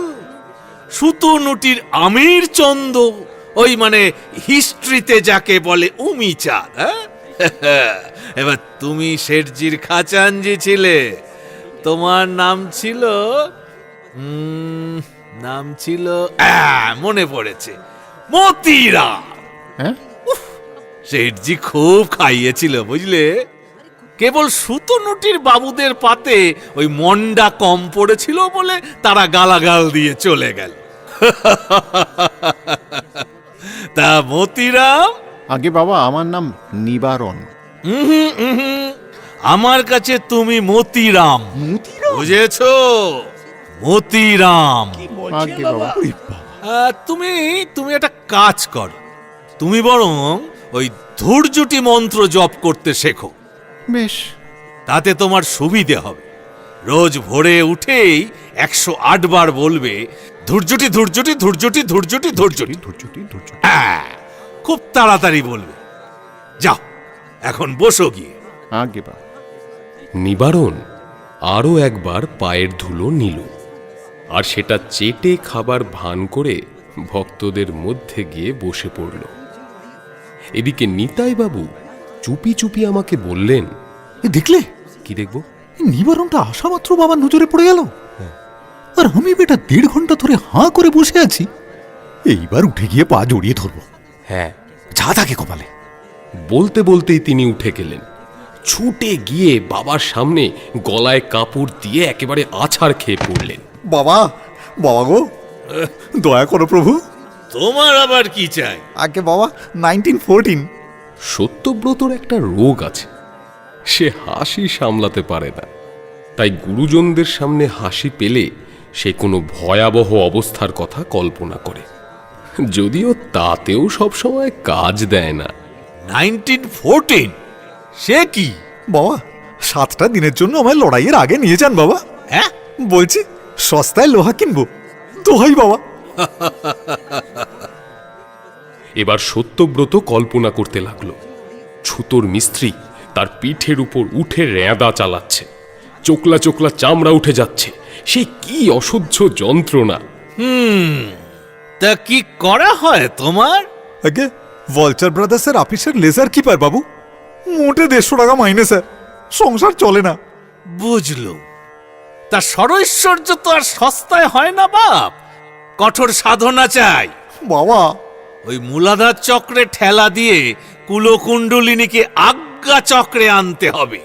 Speaker 4: সুতনুটির আমির চন্দ, ওই মানে হিস্ট্রিতে যাকে বলে উমিচাঁদ। এবার তুমি শেঠজির খাচানজি ছিলে। তোমার নাম ছিল মনে পড়েছে, মতিরাম।
Speaker 7: হ্যাঁ,
Speaker 4: শেঠজি খুব খাইয়েছিল বুঝলে। কেবল সুতনুটির বাবুদের পাতে ওই মন্ডা কম পড়েছিল বলে তারা গালাগাল দিয়ে চলে গেল। তা মতিরাম?
Speaker 7: আগে বাবা, আমার নাম নিবারণ।
Speaker 4: আমার কাছে তুমি মতিরাম, বুঝেছো? মতিরাম।
Speaker 7: আগে বাবা।
Speaker 4: তুমি একটা কাজ করো, তুমি বরং ওই ধূর্যটি মন্ত্র জপ করতে শেখো।
Speaker 7: বেশ,
Speaker 4: তাতে তোমার সুবিধে হবে। রোজ ভোরে উঠেই 108 বার বলবে, ধূর্যটি ধূর্যটি ধূর্যটি ধূর্যটি ধূর্যটি
Speaker 6: ধৈর্যটি ধৈর্য।
Speaker 4: হ্যাঁ, খুব তাড়াতাড়ি বলবে। যাও, এখন বসো গিয়ে।
Speaker 7: আগে বাবা।
Speaker 5: নিবারণ আরও একবার পায়ের ধুলো নিল, আর সেটা চেটে খাবার ভান করে ভক্তদের মধ্যে গিয়ে বসে পড়ল। এদিকে নিতাই বাবু চুপি চুপি আমাকে বললেন,
Speaker 6: এ দেখলে,
Speaker 5: কি দেখব?
Speaker 6: এই নিবারণটা আসা মাত্র বাবার নজরে পড়ে গেল। আর আমি বেটা 1.5 ঘন্টা ধরে হাঁ করে বসে আছি। এইবার উঠে গিয়ে পা জড়িয়ে ধরবো।
Speaker 5: হ্যাঁ,
Speaker 6: যা থাকে কপালে।
Speaker 5: বলতে বলতেই তিনি উঠে গেলেন। ছুটে গিয়ে বাবার সামনে গলায় কাপড় দিয়ে একেবারে আছাড় খেয়ে পড়লেন।
Speaker 6: বাবা, বাবা গো, দয়া করো প্রভু।
Speaker 4: তোমার আবার কি চাই?
Speaker 6: আগে বাবা, 1914।
Speaker 5: সত্যব্রতর একটা রোগ আছে, সে হাসি সামলাতে পারে না। তাই গুরুজনদের সামনে হাসি পেলে সে কোনো ভয়াবহ অবস্থার কথা কল্পনা করে, যদিও তাতেও সবসময় কাজ দেয় না।
Speaker 4: 1914? সে কি?
Speaker 6: বাবা, 7টা দিনের জন্য আমায় লড়াইয়ের আগে নিয়ে যান বাবা।
Speaker 4: হ্যাঁ,
Speaker 6: বলছি সস্তায় লোহা কিনবো, দোহাই বাবা।
Speaker 5: এবার সত্যব্রত কল্পনা করতে লাগলো, ছুতোর মিস্ত্রি তার পিঠের উপর উঠে রেঁদা চালাচ্ছে, চোকলা চোকলা চামড়া উঠে যাচ্ছে। সে কি অসহ্য যন্ত্রণা!
Speaker 4: তা কি করা হয় তোমার?
Speaker 6: আগে ভলচার ব্রাদার্সের অফিসের লেজার কিপার বাবু, মোটে 150 টাকা মাইনে স্যার, সংসার চলে না।
Speaker 4: বুঝলো। তা সরৈশ্বর্য তো আর সস্তায় হয় না বাপ, কঠোর সাধনা চাই।
Speaker 6: বাবা,
Speaker 4: ওই মূলাধার চক্রে ঠেলা দিয়ে কুলকুণ্ডলিনীকে আজ্ঞা চক্রে আনতে হবে,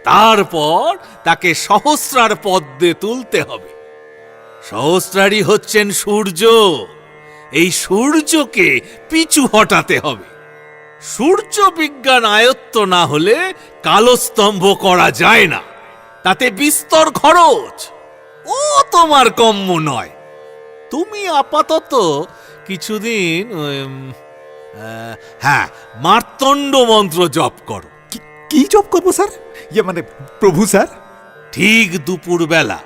Speaker 4: তারপর তাকে সহস্রার পদ্মে তুলতে হবে। সহস্রারই হচ্ছেন সূর্য, এই সূর্যকে পিছু হটাতে হবে। সূর্য বিজ্ঞান আয়ত্ত না হলে কালস্তম্ভ করা যায় না, তাতে বিস্তর খরচ। ও তোমার কম্য নয়। তুমি আপাতত কিছুদিন মার্তণ্ড মন্ত্র জপ করো।
Speaker 6: কি জব করবো স্যার? মানে প্রভু স্যার।
Speaker 4: ঠিক দুপুর বেলা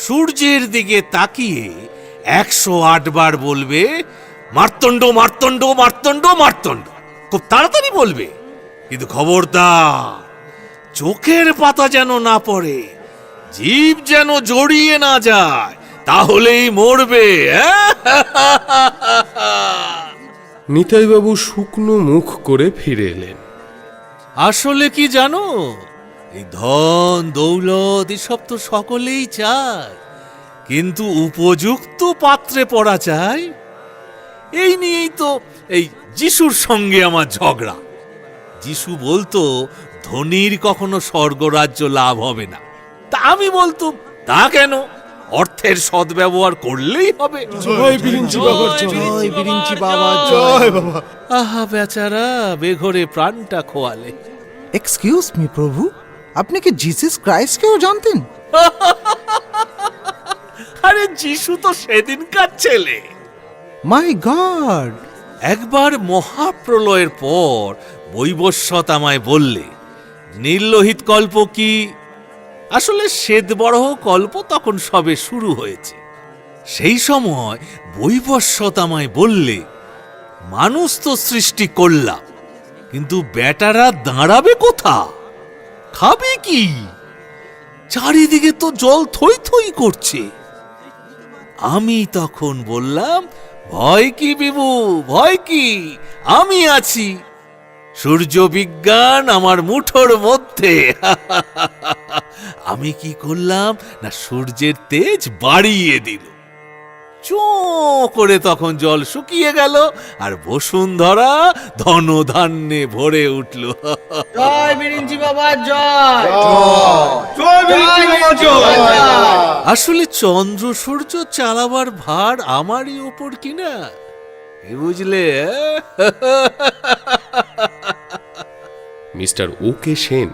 Speaker 4: সূর্যের দিকে তাকিয়ে 108 বার বলবে, মার্তণ্ড মার্তণ্ড মার্তণ্ড মার্তণ্ড। খুব তাড়াতাড়ি বলবে, কিন্তু খবরদার চোখের পাতা যেন না পড়ে, জীব যেন জড়িয়ে না যায়, তাহলেই মরবে।
Speaker 5: নিতাইবাবু শুকনো মুখ করে ফিরে এলেন।
Speaker 4: আসলে কি জানো, এই ধন দৌলত এসব তো সকলেই চায়, কিন্তু উপযুক্ত পাত্রে পড়া চাই। এই নিয়েই তো এই যিশুর সঙ্গে আমার ঝগড়া। যিশু বলতো ধনীর কখনো স্বর্গরাজ্য লাভ হবে না, তা আমি বলতুম তা কেন, অর্থের সদ্ব্যবহার করলেই হবে।
Speaker 6: জয় বিরিঞ্চি বাবা, জয় বিরিঞ্চি বাবা, জয় বাবা।
Speaker 4: আহা বেচারা, বেঘরে প্রাণটা খোয়ালে।
Speaker 1: এক্সকিউজ মি প্রভু, আপনি কি জিসাস ক্রাইস্টকেও জানতেন?
Speaker 4: আরে যিশু তো সেদিনকার ছেলে।
Speaker 1: মাই গড!
Speaker 4: একবার মহাপ্রলয়ের পর বৈবস্বত আমায় বললে, নীললোহিত কল্প কি? আসলে শ্বেতবরাহ কল্প তখন সবে শুরু হয়েছে। সেই সময় বৈবস্বত আমায় বললে, মানুষ তো সৃষ্টি করলাম, কিন্তু বেটারা দাঁড়াবে কোথা, খাবে কি? চারিদিকে তো জল থই থই করছে। আমি তখন বললাম, ভয় কি বিভু, ভয় কি, আমি আছি। সূর্য বিজ্ঞান আমার মুঠোর মধ্যে। আমি কি করলাম না, সূর্যের তেজ বাড়িয়ে দিল। চো করে তখন জল শুকিয়ে গেল, আর বসুন্ধরা ধনধান্যে ভরে উঠল।
Speaker 8: জয় বিরিঞ্চি বাবা, জয়।
Speaker 4: আসলে চন্দ্র সূর্য চালাবার ভার আমারই উপর কিনা, বুঝলে?
Speaker 5: মিস্টার ওকে সেন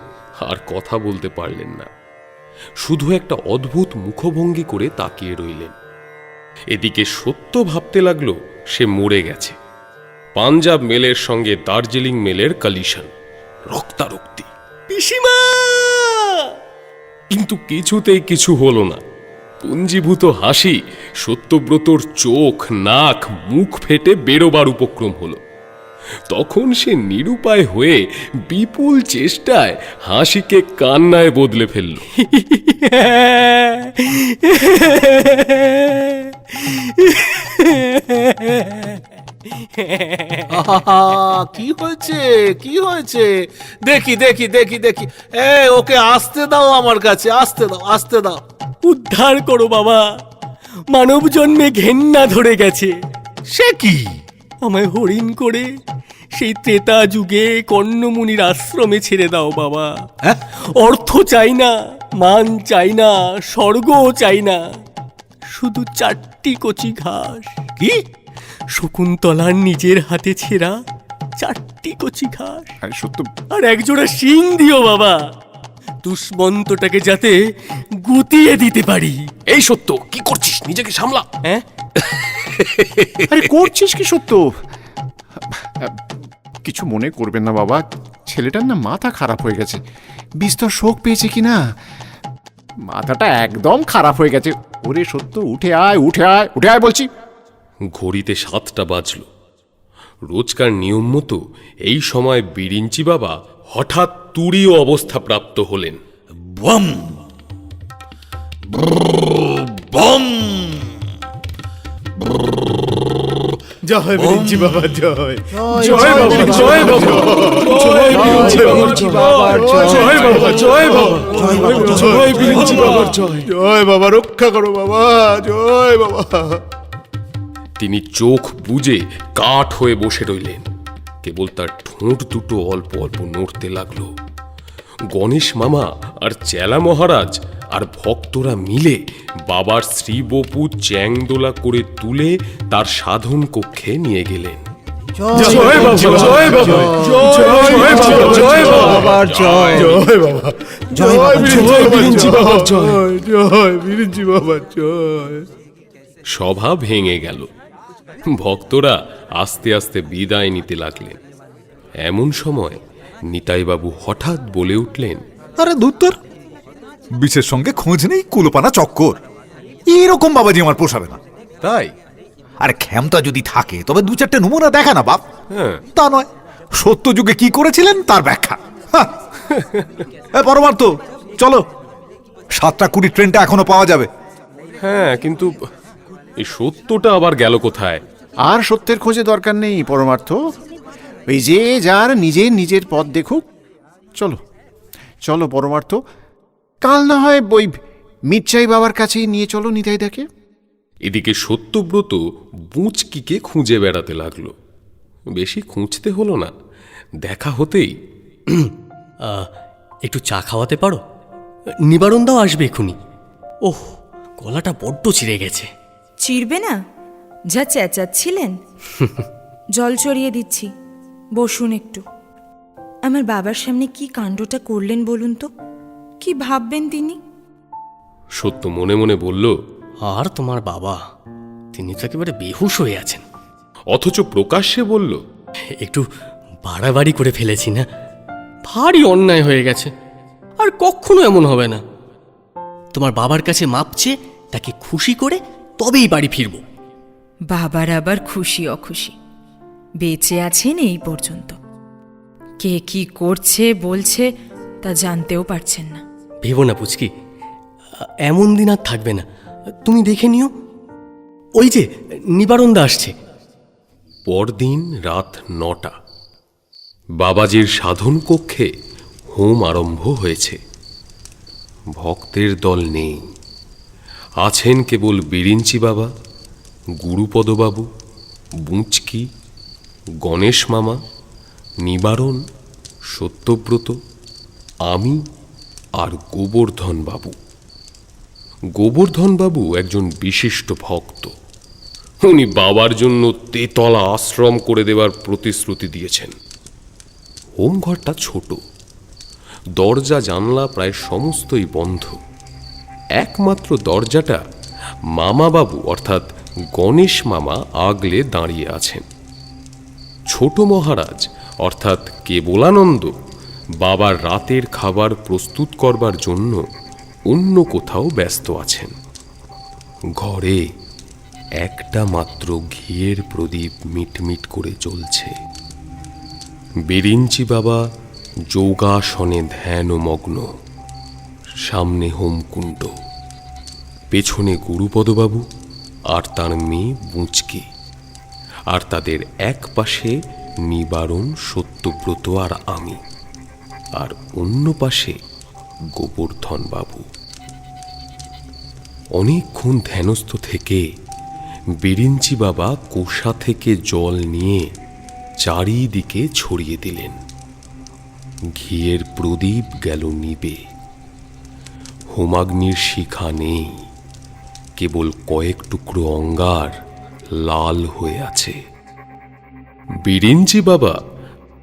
Speaker 5: আর কথা বলতে পারলেন না, শুধু একটা অদ্ভুত মুখভঙ্গি করে তাকিয়ে রইলেন। এদিকে সত্য ভাবতে লাগলো সে মরে গেছে, পাঞ্জাব মেলের সঙ্গে দার্জিলিং মেলের কলিশন, রক্তারক্তি।
Speaker 8: পিসিমা!
Speaker 5: কিন্তু কিছুতেই কিছু হলো না। পুঞ্জীভূত হাসি সত্যব্রতর চোখ, নাক, মুখ ফেটে বেরোবার উপক্রম হলো। তখন সে নিরুপায় হয়ে বিপুল চেষ্টায় হাসিকে কান্নায় বদলে ফেলল।
Speaker 4: আহা, কি হয়েছে, কি হয়েছে? দেখি দেখি দেখি দেখি, ওকে আসতে দাও, আমার কাছে আসতে দাও, আসতে দাও।
Speaker 8: উদ্ধার করো বাবা, মানব জন্মে ঘেন্না ধরে গেছে।
Speaker 4: সে কি?
Speaker 8: আমায় হরিণ করে সেই ত্রেতা যুগে কর্ণমুনির আশ্রমে ছেড়ে দাও বাবা। অর্থ চাই না, মান চাই না, স্বর্গও চাই না, শুধু 4টি কচি ঘাস।
Speaker 4: কি?
Speaker 8: শকুন্তলার নিজের হাতে ছেঁড়া 4টি কচি ঘাস,
Speaker 7: আরে সত্য,
Speaker 8: আর একজোড়া শিং দিও বাবা, দুষ্মন্তটাকে যাতে গুতিয়ে দিতে পারি।
Speaker 5: এই সত্য, কি করছিস? নিজেকে সামলা।
Speaker 8: হ্যাঁ,
Speaker 7: আরে করছিস কি সত্য? কিছু মনে করবেন না বাবা, ছেলেটার না মাথা খারাপ হয়ে গেছে, বিস্তর শোক পেয়েছে কি না, মাথাটা একদম খারাপ হয়ে গেছে। ওরে সত্য, উঠে আয়, উঠে আয়, উঠে আয় বলছি।
Speaker 5: ঘড়িতে 7টা বাজল। রোজকার নিয়ম মতো এই সময় বিরিঞ্চি বাবা হঠাৎ তুরীয় অবস্থা প্রাপ্ত হলেন।
Speaker 4: Bomb bomb.
Speaker 6: জয় বিরিঞ্চি বাবা, জয়
Speaker 4: জয় বাবা, জয় বাবা, জয় বিরিঞ্চি বাবার জয়, জয় বাবা, জয় বাবা, জয় বিরিঞ্চি বাবার জয়।
Speaker 6: জয় বাবা, রক্ষা করো বাবা, জয় বাবা।
Speaker 5: তিনি চোখ বুজে কাঠ হয়ে বসে রইলেন। কেবল তার ঠোঁট দুটো অল্প অল্প নড়তে লাগলো। গণেশ মামা আর চেলা মহারাজ আর ভক্তরা মিলে বাবার শ্রীবপু চ্যাংদোলা করে তুলে তার সাধন কক্ষে নিয়ে গেলেন।
Speaker 4: জয় বাবা, জয় বাবা, জয় বাবা, জয় বাবা,
Speaker 6: জয় জয় বাবা,
Speaker 4: জয় বিরিঞ্চি বাবার জয়,
Speaker 6: জয় বিরিঞ্চি বাবা, জয়।
Speaker 5: সভা ভেঙে গেল। ভক্তরা আস্তে আস্তে বিদায় নিতে লাগলেন। এমন সময় নিতাইবাবু হঠাৎ বলে উঠলেন,
Speaker 6: আরে দূর, বিশের সঙ্গে খোঁজ নেই, কুলোপানা চক্কর, এরকম বাবাজি আমার পোষাবে না।
Speaker 5: তাই?
Speaker 6: আরে ক্ষমতা যদি থাকে তবে 2-4টে নমুনা দেখা না বাপ।
Speaker 5: হ্যাঁ,
Speaker 6: তা নয়, সত্য যুগে কি করেছিলেন তার ব্যাখ্যা। পরমার্থ, চলো, 7:20 ট্রেনটা এখনো পাওয়া যাবে।
Speaker 5: হ্যাঁ, কিন্তু এই সত্যটা আবার গেল কোথায়?
Speaker 7: আর সত্যের খোঁজে দরকার নেই পরমার্থ, ওই যে যার নিজের নিজের পথ দেখুক। চলো চলো পরমার্থ, কাল না হয় ওই মির্চাই বাবার কাছেই নিয়ে চলো নিতাইদাকে।
Speaker 5: এদিকে সত্যব্রত বুঁচকিকে খুঁজে বেড়াতে লাগলো। বেশি খুঁজতে হলো না, দেখা হতেই,
Speaker 8: একটু চা খাওয়াতে পারো? নিবারণদাও আসবে এখুনি। ওহ, গলাটা বড্ড চিড়ে গেছে।
Speaker 2: চিড়বে না, যা চেঁচাচ্ছিলেন। জল চড়িয়ে দিচ্ছি, বসুন একটু। আমার বাবার সামনে কি কাণ্ডটা করলেন বলুন তো? কি ভাববেন তিনি?
Speaker 5: সত্য মনে মনে বলল,
Speaker 8: আর তোমার বাবা, তিনি তো একেবারে বেহুশ হয়ে আছেন।
Speaker 5: অথচ প্রকাশ্যে বলল,
Speaker 8: একটু বাড়াবাড়ি করে ফেলেছি না? ভারী অন্যায় হয়ে গেছে, আর কখনো এমন হবে না। তোমার বাবার কাছে মাপ চেয়ে তাকে খুশি করে তবেই বাড়ি ফিরব।
Speaker 2: বাবার আবার খুশি অখুশি, বেঁচে আছেন এই পর্যন্ত, কে কি করছে বলছে তা জানতেও পারছেন না।
Speaker 8: ভেবো না পুচকি, এমন দিন আর থাকবে না, তুমি দেখে নিও। ওই যে নিবারণদা আসছে।
Speaker 5: পরদিন রাত 9টা। বাবাজির সাধন কক্ষে হোম আরম্ভ হয়েছে। ভক্তের দল নেই, আছেন কেবল বিরিঞ্চি বাবা, গুরুপদবাবু, বুঁচকি, গণেশ মামা, নিবারণ, সত্যব্রত, আমি আর গোবর্ধন বাবু। গোবর্ধন বাবু একজন বিশিষ্ট ভক্ত। উনি বাবার জন্য তেতলা আশ্রম করে দেওয়ার প্রতিশ্রুতি দিয়েছেন। হোমঘরটা ছোট, দরজা জানলা প্রায় সমস্তই বন্ধ। একমাত্র দরজাটা মামাবাবু অর্থাৎ গণেশ মামা আগলে দাঁড়িয়ে আছেন। ছোট মহারাজ অর্থাৎ কেবলানন্দ বাবার রাতের খাবার প্রস্তুত করবার জন্য অন্য কোথাও ব্যস্ত আছেন। ঘরে একটা মাত্র ঘিয়ের প্রদীপ মিটমিট করে জ্বলছে। বিরিঞ্চি বাবা যোগাসনে ধ্যানমগ্ন, সামনে হোমকুণ্ড, পেছনে গুরুপদবাবু আর তার মেয়ে বুঁচকি, আর তাদের এক পাশে নিবারণ, সত্যব্রত আর আমি, আর অন্য পাশে গোবর্ধন বাবু। অনেকক্ষণ ধ্যানস্থ থেকে বিরিঞ্চি বাবা কোষা থেকে জল নিয়ে চারিদিকে ছড়িয়ে দিলেন। ঘিয়ের প্রদীপ গেল নিবে। হোমাগ্নির শিখা নেই, কেবল কয়েক টুকরো অঙ্গার লাল হয়ে আছে। বিরিঞ্চি বাবা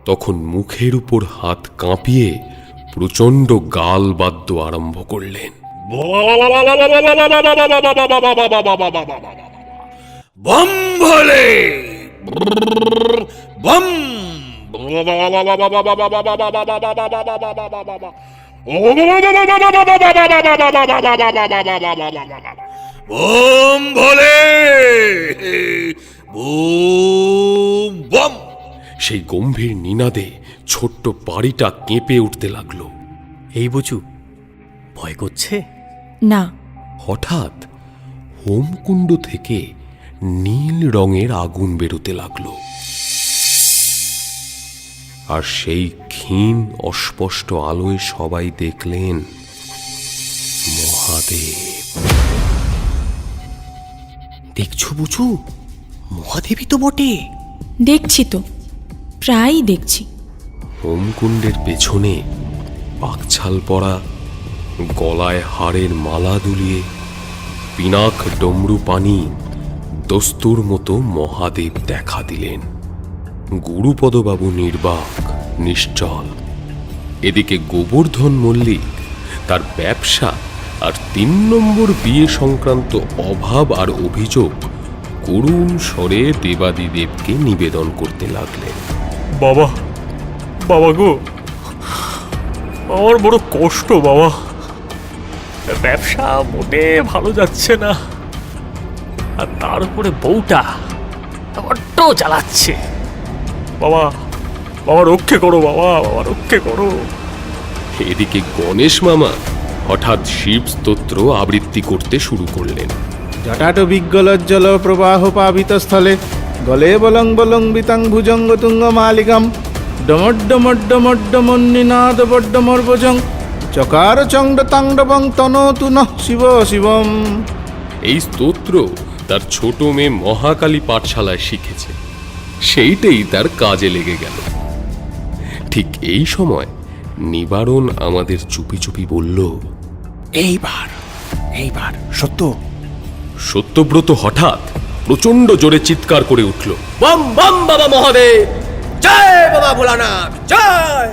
Speaker 5: তখন মুখের উপর হাত কাঁপিয়ে প্রচণ্ড গাল বাদ্য আরম্ভ করলেন।
Speaker 4: বম ভোলে, বম, বম ভোলে, বুম বম।
Speaker 5: সেই গম্ভীর নিনাদে ছোট্ট বাড়িটা কেঁপে উঠতে লাগলো।
Speaker 8: এই বুচু, ভয় করছে?
Speaker 2: না।
Speaker 5: হঠাৎ হোমকুণ্ড থেকে নীল রঙের আগুন বেরোতে লাগলো, আর সেই ক্ষীণ অস্পষ্ট আলোয় সবাই দেখলেন মহাদেব।
Speaker 8: দেখছো বুচু, মহাদেবী তো বটে।
Speaker 2: দেখছি তো, প্রায়ই দেখছি।
Speaker 5: হোমকুণ্ডের পেছনে পাকছাল পরা, গলায় হাড়ের মালা দুলিয়ে, পিনাক ডমরু পানি দস্তুর মতো মহাদেব দেখা দিলেন। গুরুপদবাবু নির্বাক, নিশ্চল। এদিকে গোবর্ধন মল্লিক তার ব্যবসা আর ৩ নম্বর বিয়ে সংক্রান্ত অভাব আর অভিযোগ করুণ স্বরে দেবাদিদেবকে নিবেদন করতে লাগলেন।
Speaker 3: বাবা, বাবা গো, আমার বড় কষ্ট বাবা। ব্যবসা মোটে ভালো যাচ্ছে না, আর তার উপরে বউটা বড্ড জ্বালাচ্ছে। বাবা, বাবা রক্ষে করো, বাবা, বাবা রক্ষে করো।
Speaker 5: এদিকে গণেশ মামা হঠাৎ শিব স্তোত্র আবৃত্তি করতে শুরু করলেন।
Speaker 9: জটাট বিজ্ঞলজ্জল প্রবাহ পাবিত স্থলে গলে বলং বলং বিতাং ভুজঙ্গ তুঙ্গ মালিকাম ডমড্ডমড্ডমড্ডমন্নিনাদ বড্ডমর্বজং চকার চণ্ড তাণ্ডবং তনতু নঃ শিব শিবম।
Speaker 5: এই স্তোত্র তার ছোট মেয়ে মহাকালী পাঠশালায় শিখেছে, সেইটাই তার কাজে লেগে গেল। ঠিক এই সময় নিবারণ আমাদের চুপি চুপি বলল,
Speaker 7: এইবার এইবার সত্য।
Speaker 5: সত্যব্রত হঠাৎ প্রচন্ড জোরে চিৎকার করে উঠল,
Speaker 8: বম বম বাবা মহাদেব, জয় বাবা ভোলানাথ, জয়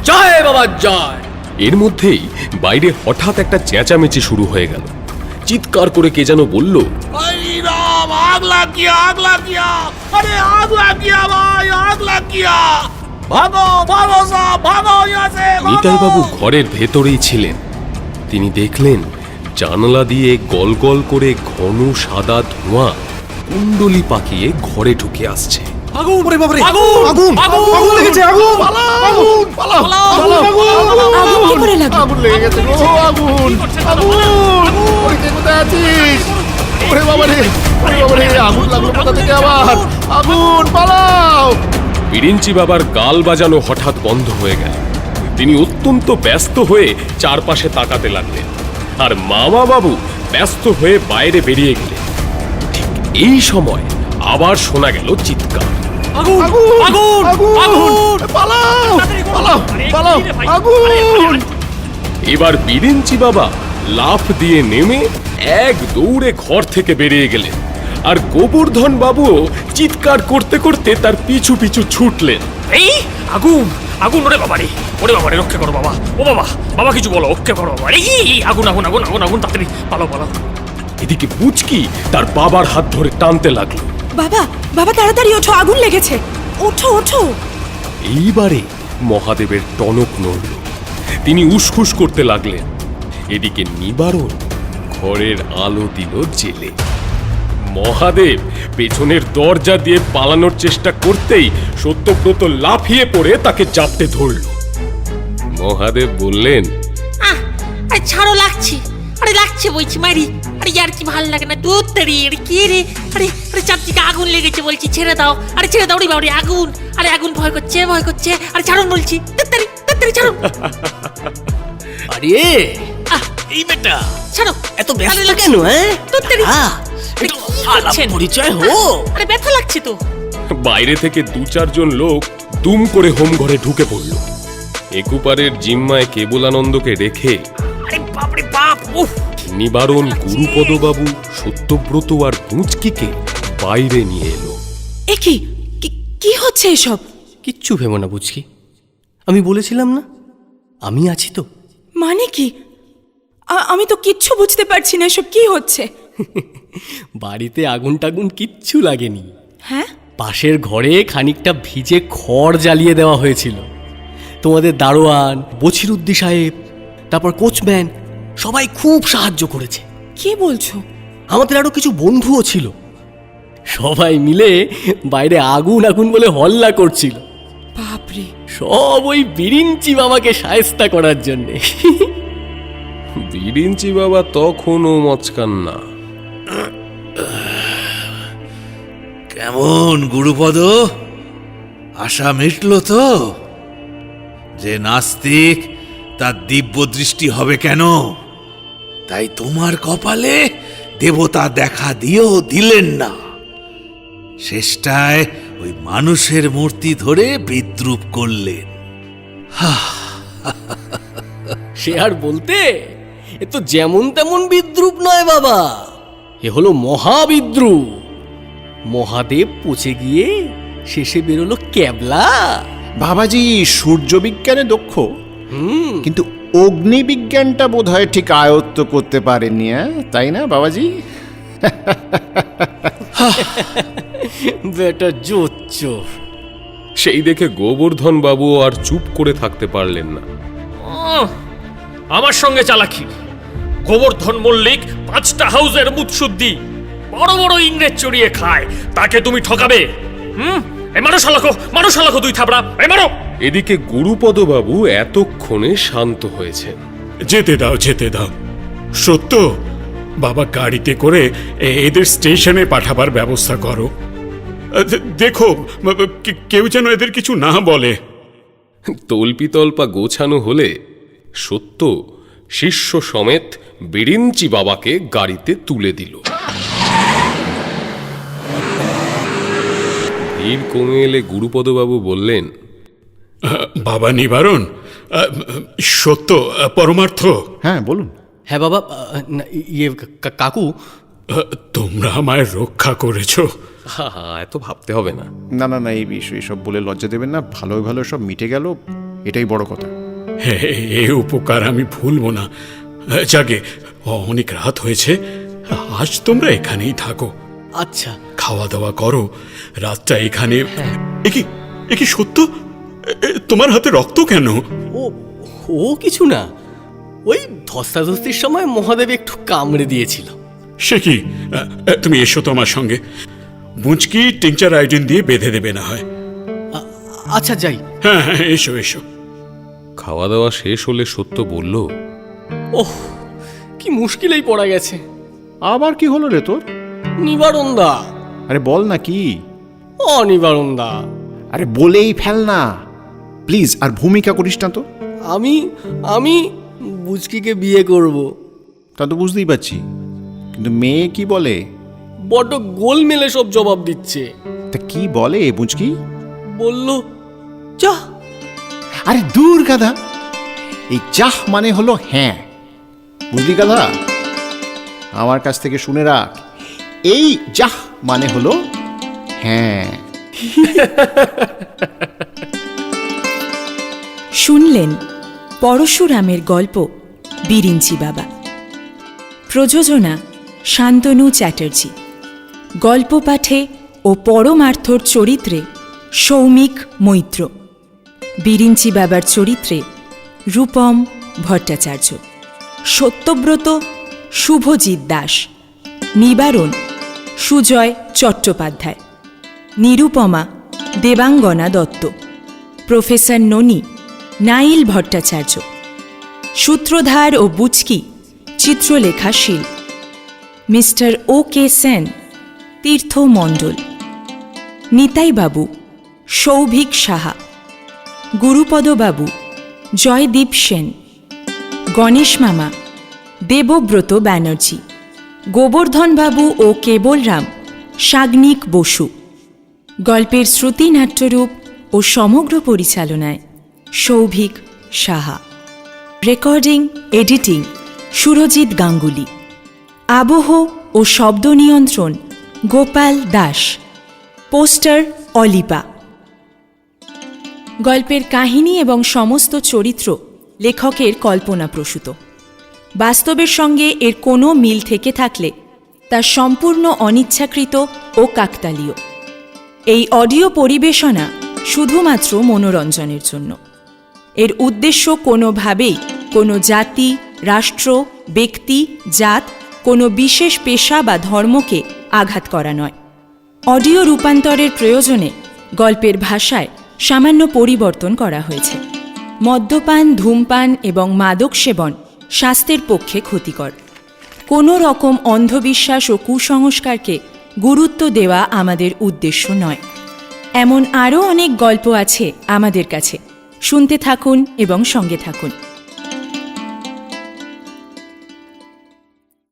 Speaker 8: জয় বাবা জয়।
Speaker 5: এর মধ্যেই বাইরে হঠাৎ একটা চেঁচামেচি শুরু হয়ে গেল। চিৎকার করে কে যেন বলল,
Speaker 4: आग लग गया, आग लग गया, अरे आग लग गया भाई, आग लग गया, भागो भागो साहब, भागो यहाँ से,
Speaker 5: নিতাইবাবু ঘরের ভেতরেই ছিলেন। তিনি দেখলেন জানালা দিয়ে গল গল করে ঘন সাদা ধোঁয়া কুণ্ডলি পাকিয়ে ঘরে ঢুকে আসছে।
Speaker 6: আগুন! ওরে বাবারে!
Speaker 4: আগুন!
Speaker 6: আগুন!
Speaker 4: আগুন!
Speaker 6: আগুন লেগেছে! আগুন! আগুন! পালাও! পালাও!
Speaker 2: আগুন কি করে লাগলো?
Speaker 6: আগুন লেগে গেছে গো! আগুন! আগুন! ওরে কে কোথায় আছিস? ওরে বাবারে! ওরে বাবারে! আগুন লাগলো কোথা থেকে আবার? আগুন! পালাও!
Speaker 5: বিরিঞ্চি বাবার গাল বাজানো হঠাৎ বন্ধ হয়ে গেল। তিনি অত্যন্ত ব্যস্ত হয়ে চারপাশে তাকাতে লাগলেন, আর মামা বাবু ব্যস্ত হয়ে বাইরে বেরিয়ে গেলেন। ঠিক এই সময় আবার শোনা গেল চিৎকার,
Speaker 4: আগুন! আগুন! আগুন!
Speaker 6: পালাও! পালাও! পালাও! আগুন!
Speaker 5: এবার বিরিঞ্চি বাবা লাফ দিয়ে নেমে এক দৌড়ে ঘর থেকে বেরিয়ে গেলেন, আর গোবর্ধন বাবুও চিৎকার করতে করতে তার পিছু পিছু ছুটলেন।
Speaker 3: এই আগুন, আগুন! ওরে বাবা রে, ওরে বাবা রে, রক্ষে করো বাবা। ও বাবা, বাবা কিছু বলো, রক্ষে করো বাবা। এই আগুন, আগুন, আগুন, আগুন, আগুন! তাড়াতাড়ি পালাও, পালাও।
Speaker 5: এদিকে বুচকি তার বাবার হাত ধরে টানতে লাগলো।
Speaker 2: বাবা, বাবা তাড়াতাড়ি ওঠো, আগুন লেগেছে। ওঠো ওঠো।
Speaker 5: এইবারে মহাদেবের টনক নড়ল, তিনি উসখুস করতে লাগলেন। এদিকে নিবারণ ঘরের আলো দিল জেলে। মহাদেব পেছনের দরজা দিয়ে পালানোর চেষ্টা করতেই সত্যব্রত লাফিয়ে পড়ে তাকে জাপটে ধরল। মহাদেব বললেন,
Speaker 12: আরে ছাড়ো, লাগছে, আরে লাগছে বলছি মারি, আরে আর কি ভালো লাগে না, দুধ তারি, আরে কি রে, আরে আরে চারদিকে আগুন লেগেছে বলছি, ছেড়ে দাও, আরে ছেড়ে দাও রে বাবরে, আগুন, আরে আগুন ভয় করছে, আরে ছাড়ুন বলছি, তাড়াতাড়ি ছাড়ুন।
Speaker 8: আরে এই বেটা,
Speaker 12: ছাড়ো,
Speaker 8: এত ব্যস্ত কেন?
Speaker 12: তাড়াতাড়ি,
Speaker 8: একটু আলাপ পরিচয় হো।
Speaker 12: আরে ব্যথা লাগছে তো।
Speaker 5: বাইরে থেকে 2-4 লোক দুম করে হোম ঘরে ঢুকে পড়ল। একুপারের জিম্মায় কেবলানন্দকে রেখে
Speaker 12: আরে বাপরে বাপ, উফ,
Speaker 5: নিবারণ গুরুপদবাবু, সত্যব্রত আর বুঁচকিকে বাইরে নিয়ে এলো।
Speaker 2: এ কি হচ্ছে এসব?
Speaker 8: কিচ্ছু ভেবো না বুঝকি, আমি বলেছিলাম না আমি আছি তো।
Speaker 2: মানে কি? আমি তো কিচ্ছু বুঝতে পারছি না, এসব কি হচ্ছে?
Speaker 8: বাড়িতে আগুন টাগুন কিচ্ছু লাগেনি।
Speaker 2: হ্যাঁ,
Speaker 8: পাশের ঘরে খানিকটা ভিজে খড় জ্বালিয়ে দেওয়া হয়েছিল। তোমাদের দারোয়ান, বছিরুদ্দি সাহেব, তারপর কোচম্যান সবাই খুব সাহায্য করেছে।
Speaker 2: কি বলছো?
Speaker 8: আমাদের আরো কিছু বন্ধুও ছিল, সবাই মিলে বাইরে আগুন আগুন বলে হল্লা করছিল।
Speaker 2: বাপরে,
Speaker 8: সব ওই বিরিঞ্চি বাবাকে শায়েস্তা করার জন্যে।
Speaker 5: বিরিঞ্চি বাবা তখনও মচকান না।
Speaker 4: কেমন গুরুপদ, আশা মিটল তো? যে নাস্তিক তার দিব্য দৃষ্টি হবে কেন? তাই তোমার কপালে দেবতা দেখা দিয়েও দিলেন না, শেষটায় ওই মানুষের মূর্তি ধরে বিদ্রুপ করলেন।
Speaker 8: সে আর বলতে, এ তো যেমন তেমন বিদ্রুপ নয় বাবা, এ হলো মহাবিদ্রুপ। মহাদেব পচে গিয়ে শেষে বেরোলো ক্যাবলা।
Speaker 7: বাবাজি সূর্য বিজ্ঞানে দক্ষ, কিন্তু অগ্নিবিজ্ঞানটা বোধহয় ঠিক আয়ত্ত করতে পারেননি, তাই না বাবাজি?
Speaker 8: বেটা জোচ্চোর।
Speaker 5: সেই দেখে গোবর্ধন বাবু আর চুপ করে থাকতে পারলেন না।
Speaker 3: আমার সঙ্গে চালাকি। গোবর্ধন মল্লিক 5টা হাউসের মুৎসুদ্দি, বড় বড় ইংরেজ চড়িয়ে খায়, তাকে তুমি ঠকাবে? এই মানুষ আলাকো 2 থাবড়া, এই মারো।
Speaker 5: এদিকে গুরুপদবাবু এতক্ষণে শান্ত হয়েছেন।
Speaker 13: যেতে দাও, সত্য বাবা গাড়িতে করে এদের স্টেশনে পাঠাবার ব্যবস্থা করো। দেখো কেউ যেন এদের কিছু না বলে।
Speaker 5: তল্পিতল্পা গোছানো হলে সত্য শিষ্য সমেত বিরিঞ্চি বাবাকে গাড়িতে তুলে দিল। ভিড় কমে এলে গুরুপদবাবু বললেন,
Speaker 13: বাবা নিবারণ, সত্য পরমার্থ।
Speaker 7: হ্যাঁ বলুন।
Speaker 8: হ্যাঁ বাবা, ইয়ে কাকু,
Speaker 13: তোমরা আমায় রক্ষা করেছো।
Speaker 5: এত ভাবতে হবে না।
Speaker 7: না এই বিষয়ে সব বলে লজ্জা দেবেন না, ভালো সব মিটে গেল, এটাই বড় কথা।
Speaker 13: এ উপকার আমি ভুলবো না। যাকে অনেক রাত হয়েছে, আজ তোমরা এখানেই থাকো।
Speaker 8: আচ্ছা,
Speaker 13: খাওয়া দাওয়া করো, রাতটা এখানে। এ কি সত্য? তোমার হাতে রক্ত কেন?
Speaker 8: ও কিছু না, ওই ধস্তাধস্তির সময় মহাদেব একটু কামড়ে দিয়েছিল।
Speaker 13: সে কি? তুমি এসো তো আমার সঙ্গে, বুঁচকি টিংচার আয়োডিন দিয়ে বেঁধে দেবে না হয়।
Speaker 8: আচ্ছা যাই।
Speaker 13: হ্যাঁ এসো।
Speaker 5: খাওয়া দাওয়া শেষ হলে সত্য বলল,
Speaker 8: ওহ কি মুশকিলেই পড়া গেছে।
Speaker 7: আবার কি হলো রে তোর?
Speaker 8: নিবারণ দা।
Speaker 7: আরে বল না কি?
Speaker 8: নিবারণ দা।
Speaker 7: আরে বলেই ফেল না প্লিজ, আর ভূমিকা করিস না তো।
Speaker 8: আমি বুচকিকে বিয়ে করব।
Speaker 7: তা তো বুঝতেই পারছি, কিন্তু মেয়ে কি বলে?
Speaker 8: বড্ড গোলমেলে সব জবাব দিচ্ছে।
Speaker 7: তা কি বলে বুঝকি?
Speaker 8: বলল যা।
Speaker 7: আরে দূর গাধা, এই চাহ মানে হলো হ্যাঁ, বুঝলি গাধা? আমার কাছ থেকে শুনে রাখ, এই যাহ মানে হলো হ্যাঁ।
Speaker 2: শুনলেন পরশুরামের গল্প বিরিঞ্চি বাবা। প্রযোজনা শান্তনু চ্যাটার্জি। গল্প পাঠে ও পরমার্থর চরিত্রে সৌমিক মৈত্র। বিরিঞ্চি বাবার চরিত্রে রূপম ভট্টাচার্য, সত্যব্রত শুভজিৎ দাস, নিবারণ সুজয় চট্টোপাধ্যায়, নিরুপমা দেবাঙ্গনা দত্ত, প্রফেসর ননি নাইল ভট্টাচার্য, সূত্রধার ও বুচকি চিত্রলেখা শীল, মিস্টার ও কে সেন তীর্থ মণ্ডল, নিতাইবাবু সৌভিক সাহা, গুরুপদবাবু জয়দীপ সেন, গণেশ মামা দেবব্রত ব্যানার্জি, গোবর্ধনবাবু ও কেবলরাম সাগ্নিক বসু। গল্পের শ্রুতি নাট্যরূপ ও সমগ্র পরিচালনায় সৌভিক সাহা। Recording editing Surajit Ganguly. আবহ ও শব্দ নিয়ন্ত্রণ গোপাল দাস। পোস্টার অলিপা। গল্পের কাহিনী এবং সমস্ত চরিত্র লেখকের কল্পনাপ্রসূত। বাস্তবের সঙ্গে এর কোনো মিল থেকে থাকলে তা সম্পূর্ণ অনিচ্ছাকৃত ও কাকতালীয়। এই অডিও পরিবেশনা শুধুমাত্র মনোরঞ্জনের জন্য। এর উদ্দেশ্য কোনোভাবেই কোনো জাতি, রাষ্ট্র, ব্যক্তি, জাত, কোনো বিশেষ পেশা বা ধর্মকে আঘাত করা নয়। অডিও রূপান্তরের প্রয়োজনে গল্পের ভাষায় সামান্য পরিবর্তন করা হয়েছে। মদ্যপান, ধূমপান এবং মাদক সেবন স্বাস্থ্যের পক্ষে ক্ষতিকর। কোনো রকম অন্ধবিশ্বাস ও কুসংস্কারকে গুরুত্ব দেওয়া আমাদের উদ্দেশ্য নয়। এমন আরও অনেক গল্প আছে আমাদের কাছে। শুনতে থাকুন এবং সঙ্গে থাকুন।